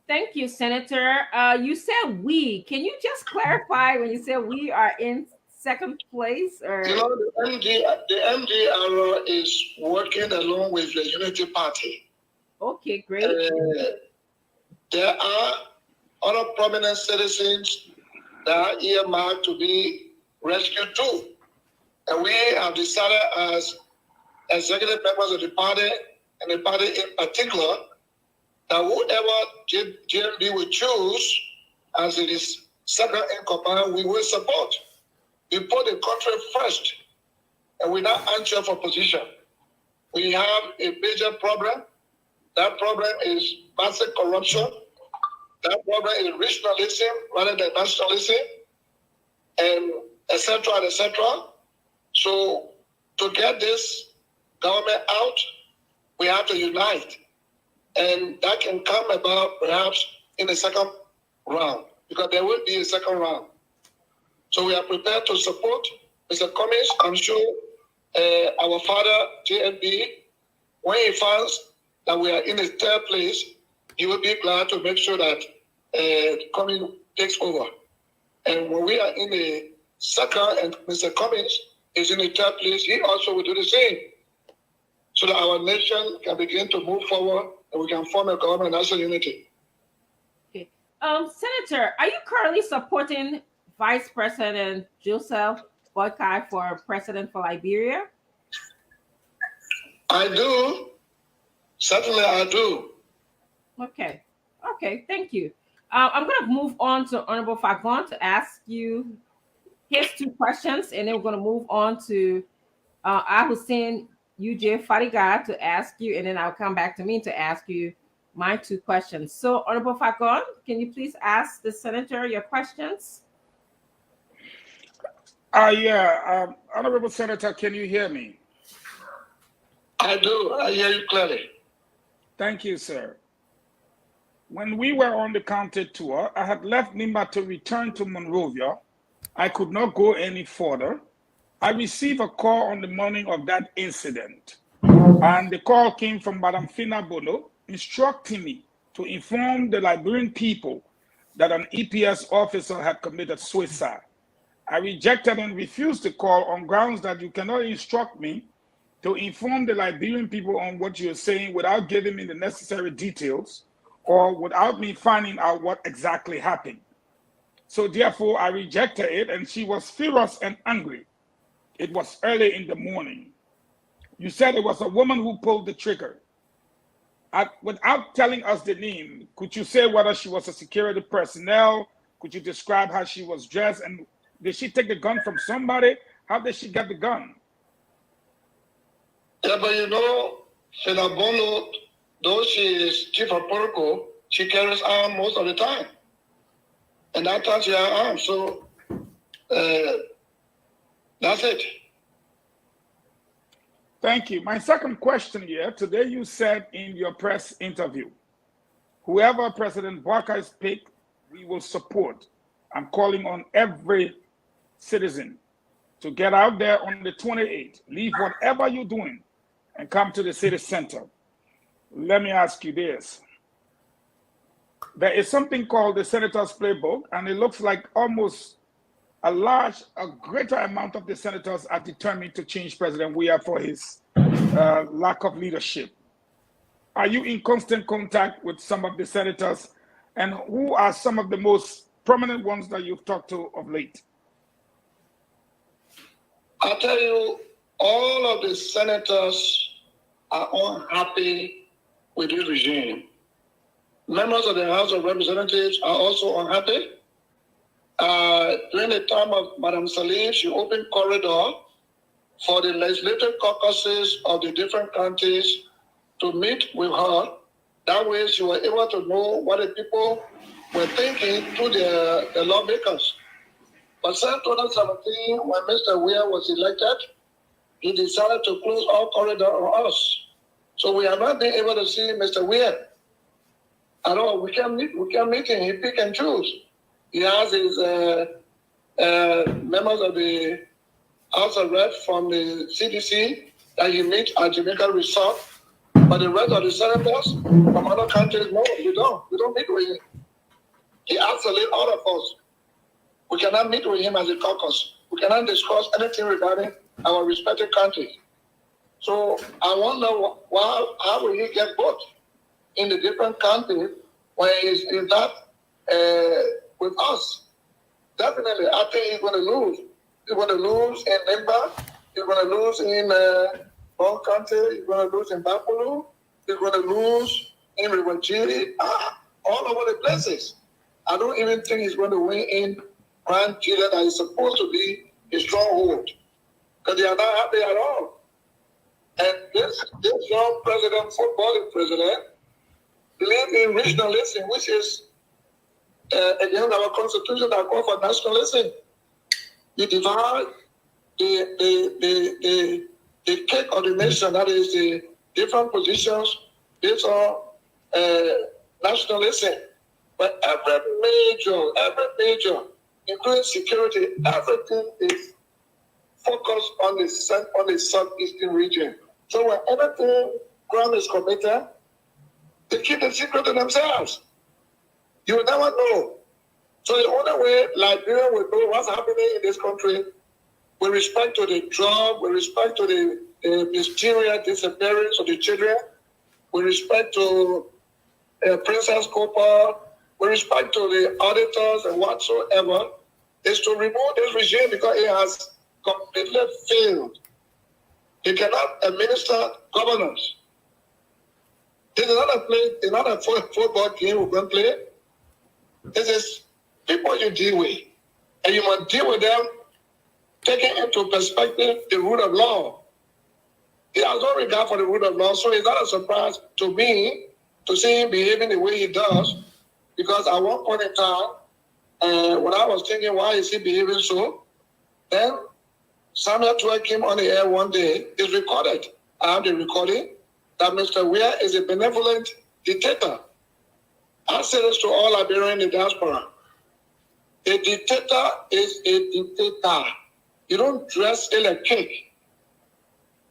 [SPEAKER 22] Thank you, Senator. You said we. Can you just clarify when you said we are in second place? Or
[SPEAKER 21] you know, the MDR is working along with the Unity Party.
[SPEAKER 22] Okay, great.
[SPEAKER 21] There are other prominent citizens that are earmarked to be rescued too. And we have decided as executive members of the party, and the party in particular, that whoever GMB will choose as it is second in command, we will support. We put the country first, and we're not anxious for position. We have a major problem. That problem is massive corruption. That problem is regionalism rather than nationalism, and etc. etc. So to get this government out, we have to unite. And that can come about perhaps in the second round, because there will be a second round. So we are prepared to support Mr. Cummings. I'm sure our father, JFB, when he finds that we are in the third place, he will be glad to make sure that Cummings takes over. And when we are in the second and Mr. Cummings is in the third place, he also will do the same, so that our nation can begin to move forward and we can form a government of national unity.
[SPEAKER 22] Okay. Senator, are you currently supporting Vice President Joseph Boakai for president for Liberia?
[SPEAKER 21] I do. Certainly I do.
[SPEAKER 22] Okay. Okay, thank you. I'm going to move on to Honorable Fagon to ask you his two questions, and then we're going to move on to Hussein UJ Fadiga to ask you, and then I'll come back to me to ask you my two questions. So, Honorable Fagon, can you please ask the Senator your questions?
[SPEAKER 23] Honorable Senator, can you hear me?
[SPEAKER 21] I do. I hear you clearly.
[SPEAKER 23] Thank you, sir. When we were on the county tour, I had left Nimba to return to Monrovia. I could not go any further. I received a call on the morning of that incident, and the call came from Madam Fina Bono, instructing me to inform the Liberian people that an EPS officer had committed suicide. I rejected and refused the call on grounds that you cannot instruct me to inform the Liberian people on what you're saying without giving me the necessary details or without me finding out what exactly happened. So therefore, I rejected it, and she was furious and angry. It was early in the morning. You said it was a woman who pulled the trigger. Without telling us the name, could you say whether she was a security personnel? Could you describe how she was dressed? And did she take the gun from somebody? How did she get the gun?
[SPEAKER 21] Yeah, but you know, Fina Bono, though she is chief of protocol, she carries arms most of the time. And that time she has arms. So That's it.
[SPEAKER 23] Thank you. My second question here. Today you said in your press interview, whoever President Bouakai is picked, we will support. I'm calling on every citizen to get out there on the 28th, leave whatever you're doing, and come to the city center. Let me ask you this. There is something called the Senator's Playbook, and it looks like almost a greater amount of the senators are determined to change President Weah for his lack of leadership. Are you in constant contact with some of the senators, and who are some of the most prominent ones that you've talked to of late?
[SPEAKER 21] I'll tell you, all of the senators are unhappy with this regime. Members of the House of Representatives are also unhappy. During the time of Madam Salim, she opened corridor for the legislative caucuses of the different counties to meet with her. That way she was able to know what the people were thinking through the lawmakers. But since 2017, when Mr. Weah was elected, he decided to close all corridor on us. So we have not been able to see Mr. Weah at all. We can't meet him. He pick and choose. He has his members of the House of Reps from the CDC that he meets at Jamaica Resort. But the rest of the senators from other countries, no, we don't. We don't meet with him. He isolates all of us. We cannot meet with him as a caucus. We cannot discuss anything regarding our respective countries. So I wonder how will he get votes in the different countries when he's not with us? Definitely, I think he's going to lose. He's going to lose in Limba. He's going to lose in one country. He's going to lose in Bapulu. He's going to lose in Rivajiri. All over the places. I don't even think he's going to win in Grand Chile that is supposed to be a stronghold. Because they are not happy at all. And this young president, footballing president, believes in regionalism, which is against our constitution that calls for nationalism. You divide the cake of the nation, that is the different positions based on nationalism. But every major, including security, everything is focused on the southeastern region. So when everything crime is committed, they keep the secret to themselves. You will never know. So the only way Liberia will know what's happening in this country with respect to the drug, with respect to the mysterious disappearance of the children, with respect to Princess Copper, with respect to the auditors and whatsoever, is to remove this regime because it has completely failed. It cannot administer governance. This is not a football game we're going to play. This is people you deal with. And you must deal with them taking into perspective the rule of law. He has no regard for the rule of law, so it's not a surprise to me to see him behaving the way he does, because at one point in time, when I was thinking, why is he behaving so? Then Samuel Twe came on the air one day. It's recorded. I have the recording that Mr. Weah is a benevolent dictator. I say this to all Liberians in the diaspora. A dictator is a dictator. You don't dress in a cake.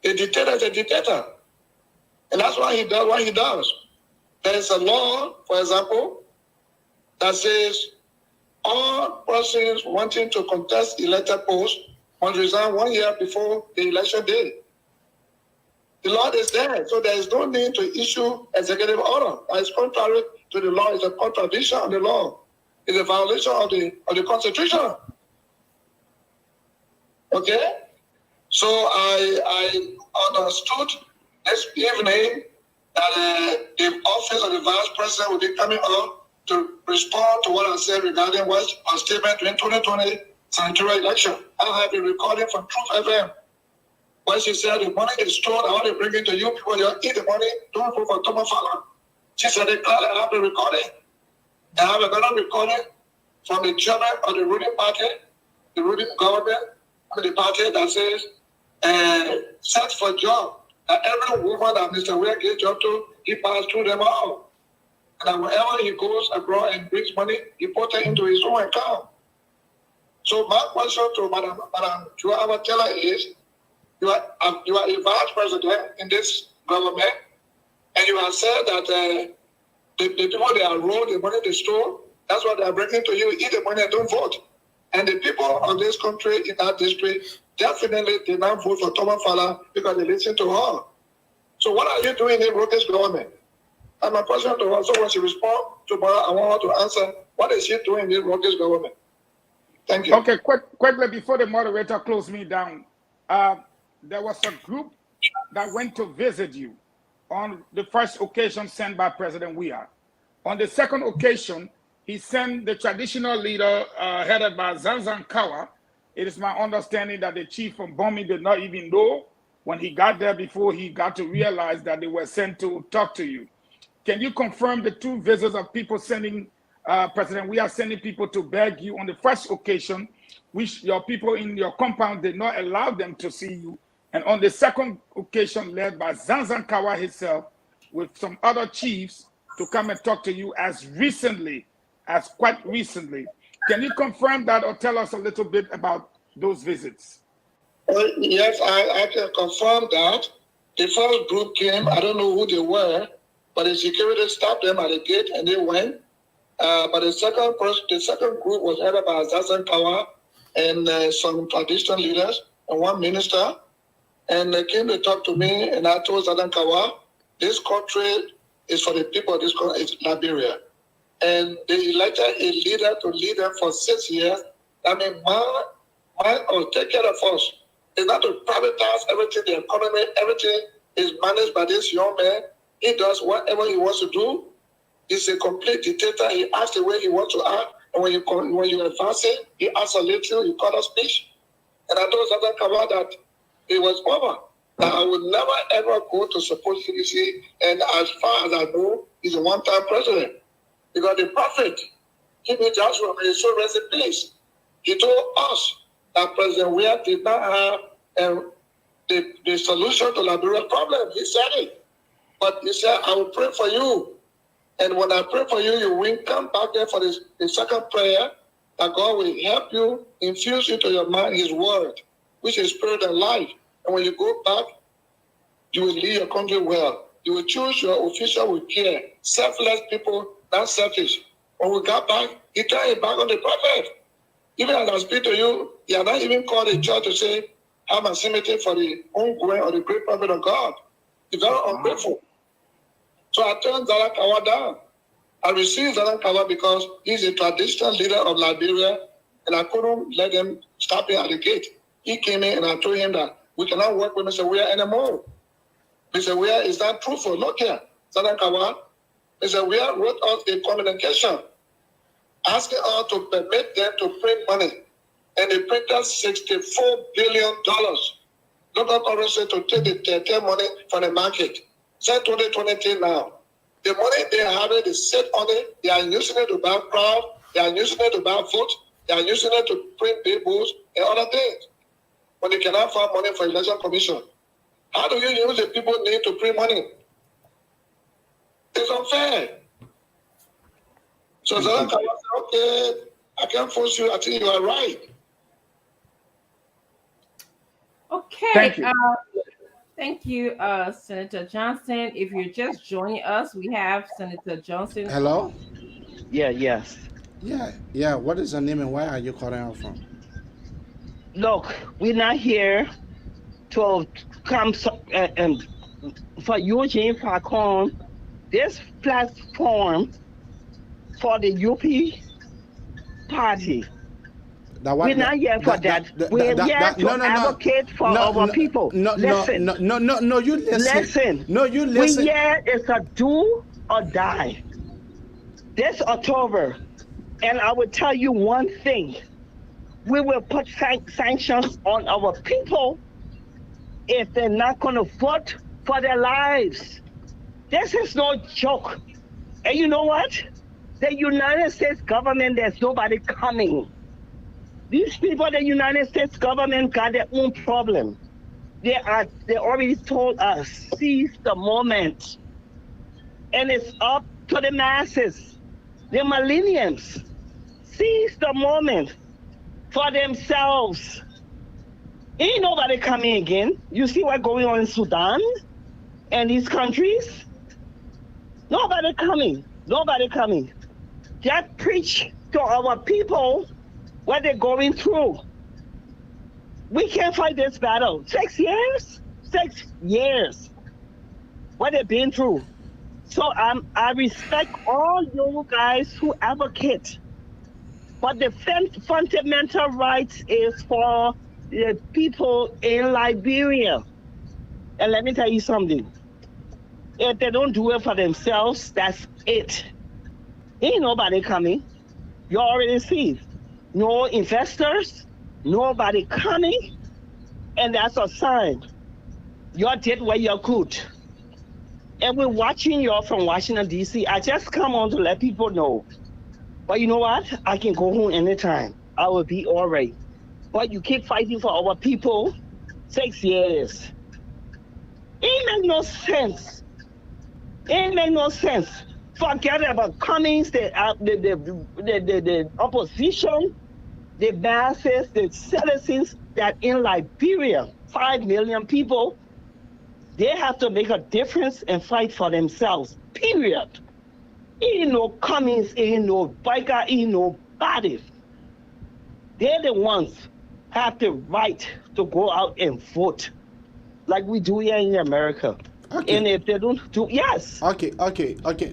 [SPEAKER 21] A dictator is a dictator. And that's why he does what he does. There is a law, for example, that says all persons wanting to contest elected posts must resign 1 year before the election day. The law is there, so there is no need to issue executive order. That is contrary to the law. It's a contradiction of the law. It's a violation of the Constitution. Okay? So I understood this evening that the office of the Vice President will be coming up to respond to what I said regarding what our statement during 2020 senatorial election. I have a recording from Truth FM where she said the money is stored, I want to bring it to you people, you eat the money, don't vote for Thomas Fallon. She said they clearly have the recording. I have another recording from the chairman of the ruling party, the ruling government, the party that says, search for job. Every woman that Mr. Weir gives job to, he passes through them all. And wherever he goes abroad and brings money, he puts it into his own account. So my question to Madam Joa Taylor is, you are a vice president in this government, and you have said that the people they are rolled, the money they stole, that's what they are bringing to you. Eat the money and don't vote. And the people of this country in that district definitely did not vote for Thomas Fowler because they listened to her. So what are you doing in Rockets government? And my question to her, so when she responds tomorrow, I want her to answer, what is she doing in Rockets government? Thank you.
[SPEAKER 23] Okay, quickly before the moderator closed me down, there was a group that went to visit you on the first occasion sent by President Weir. On the second occasion, he sent the traditional leader headed by Zanzan Kawa. It is my understanding that the chief from Bomi did not even know when he got there before he got to realize that they were sent to talk to you. Can you confirm the two visits of people sending, President Weir sending people to beg you on the first occasion, which your people in your compound did not allow them to see you, and on the second occasion led by Zanzan Kawa himself with some other chiefs to come and talk to you as quite recently. Can you confirm that or tell us a little bit about those visits?
[SPEAKER 21] Yes, I can confirm that. The first group came, I don't know who they were, but the security stopped them at the gate and they went. But the second group was headed by Zanzan Kawa and some traditional leaders and one minister. And they came to talk to me, and I told Zanzan Kawa, this country is for the people of this country, it's Liberia. And they elected a leader to lead them for 6 years. I mean, take care of us. It's not to privatize everything, the economy, everything is managed by this young man. He does whatever he wants to do. He's a complete dictator. He acts the way he wants to act. And when you advance it, he acts a little, you cut a speech. And I told Zanzan Kawa that it was over. That I would never ever go to support CDC. And as far as I know, he's a one-time president. Because the prophet, King Joshua, may his soul rest in peace, he told us that President Weir did not have the solution to Liberia's problem. He said it. But he said, I will pray for you. And when I pray for you, you will come back there for the second prayer, that God will help you infuse into your mind his word, which is spirit and life. And when you go back, you will lead your country well. You will choose your official with care. Selfless people, not selfish. When we got back, he turned it back on the prophet. Even as I speak to you, he had not even called the church to say, have a sympathy for the ongoing or the great prophet of God. He's very ungrateful. So I turned Zanzan Kawa down. I received Zanzan Kawa because he's a traditional leader of Liberia, and I couldn't let him stop him at the gate. He came in and I told him that we cannot work with Mr. Weir anymore. Mr. Weir is not truthful. Look here, Zanzan Kawa. Mr. Weir wrote us a communication asking us to permit them to print money. And they printed $64 billion. Local currency to take the money from the market. Since 2023 now. The money they have it is set on it. They are using it to buy crowd. They are using it to buy votes. They are using it to print bills and other things. When they cannot find money for election commission. How do you use the people need to print money? It's unfair. So Zanzan Kawa said, okay, I can't force you. I think you are right.
[SPEAKER 22] Okay. Thank you, Senator Johnson. If you're just joining us, we have Senator Johnson.
[SPEAKER 2] Hello?
[SPEAKER 17] Yes.
[SPEAKER 2] Yeah. What is your name and where are you calling out from?
[SPEAKER 17] Look, we're not here to come for Eugene Falcon. This platform for the UP party. We're not here for that. We're here to advocate for our people.
[SPEAKER 2] No, you listen. No, you listen.
[SPEAKER 17] We here is a do or die. This October, and I will tell you one thing. We will put sanctions on our people if they're not going to vote for their lives. This is no joke. And you know what? The United States government, there's nobody coming.
[SPEAKER 1] These people, the United States government got their own problem. They already told us, seize the moment. And it's up to the masses, the millenniums. Seize the moment for themselves. Ain't nobody coming again. You see what's going on in Sudan and these countries? Nobody coming. Nobody coming. Just preach to our people what they're going through. We can't fight this battle. 6 years? 6 years. What they've been through. So I respect all you guys who advocate. But the fundamental rights is for the people in Liberia. And let me tell you something. If they don't do it for themselves, that's it. Ain't nobody coming. You already see. No investors, nobody coming. And that's a sign. You did what you could. And we're watching you from Washington, D.C. I just come on to let people know. But you know what? I can go home anytime. I will be all right. But you keep fighting for our people. 6 years. It make no sense. It make no sense. Forget about Cummings, the opposition, the masses, the citizens that in Liberia, 5 million people, they have to make a difference and fight for themselves, period. Ain't no Cummings, ain't no biker, ain't nobody. They're the ones have the right to go out and vote like we do here in America. Okay. And if they don't do, yes.
[SPEAKER 2] Okay.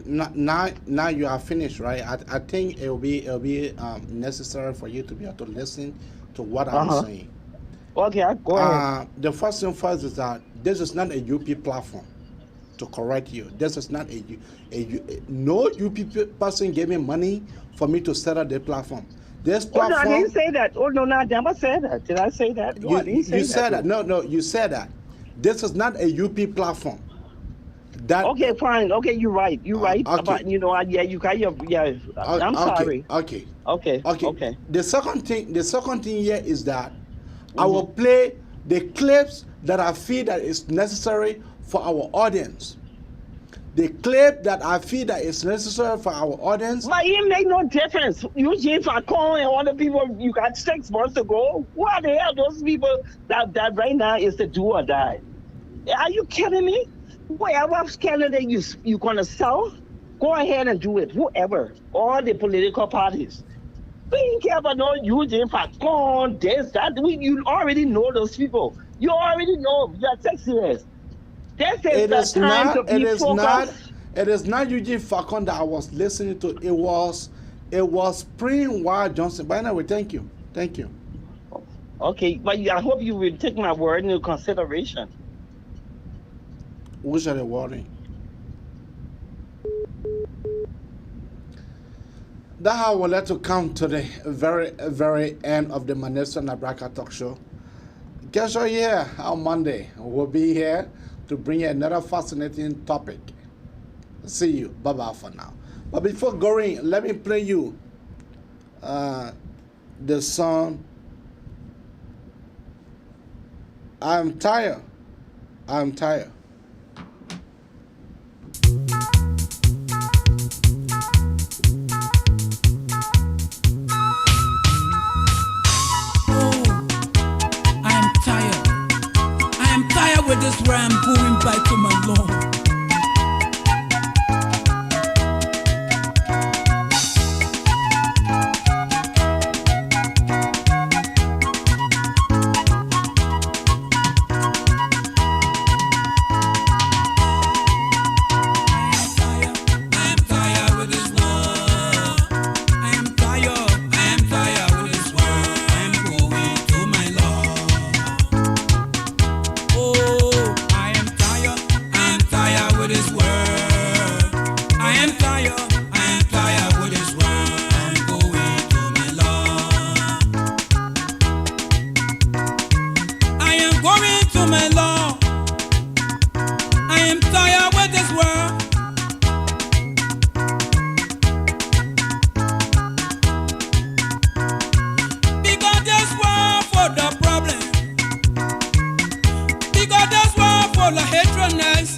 [SPEAKER 2] Now you are finished, right? I think it'll be necessary for you to be able to listen to what I'm saying.
[SPEAKER 1] Okay, go ahead.
[SPEAKER 2] The first thing first is that this is not a UP platform. To correct you, this is not no UP person gave me money for me to set up the platform. This platform.
[SPEAKER 1] Oh no, I didn't say that. Oh no, I never said that. Did I say that? No, I didn't say that.
[SPEAKER 2] You said that. No, you said that. This is not a UP platform. That.
[SPEAKER 1] Okay, fine. Okay, you're right. You're right.
[SPEAKER 2] Okay.
[SPEAKER 1] But you know, you got your I'm sorry.
[SPEAKER 2] Okay.
[SPEAKER 1] Okay.
[SPEAKER 2] The second thing here is that I will play the clips that I feel that is necessary for our audience. The clip that I feel that is necessary for our audience.
[SPEAKER 1] But it make no difference. Eugene Falcon and all the people you got 6 months ago. What the hell those people that right now is the do or die? Are you kidding me? Whatever candidate you gonna sell, go ahead and do it. Whoever, all the political parties. We ain't care about no Eugene Falcon, this, that. You already know those people. You already know. You are 6 years. It is
[SPEAKER 2] not Eugene Falcon that I was listening to. It was Spring Wild Johnson. But anyway, thank you.
[SPEAKER 1] Okay, but I hope you will take my word into consideration.
[SPEAKER 2] Which are the wording? That's how we'll let to come to the very end of the Manessa Nabraka Talk Show. Guess what? Yeah, on Monday we'll be here to bring you another fascinating topic. See you. Bye-bye for now. But before going, let me play you the song I'm Tired. I'm Tired.
[SPEAKER 4] With this ram going back to my Lord. Because so nice.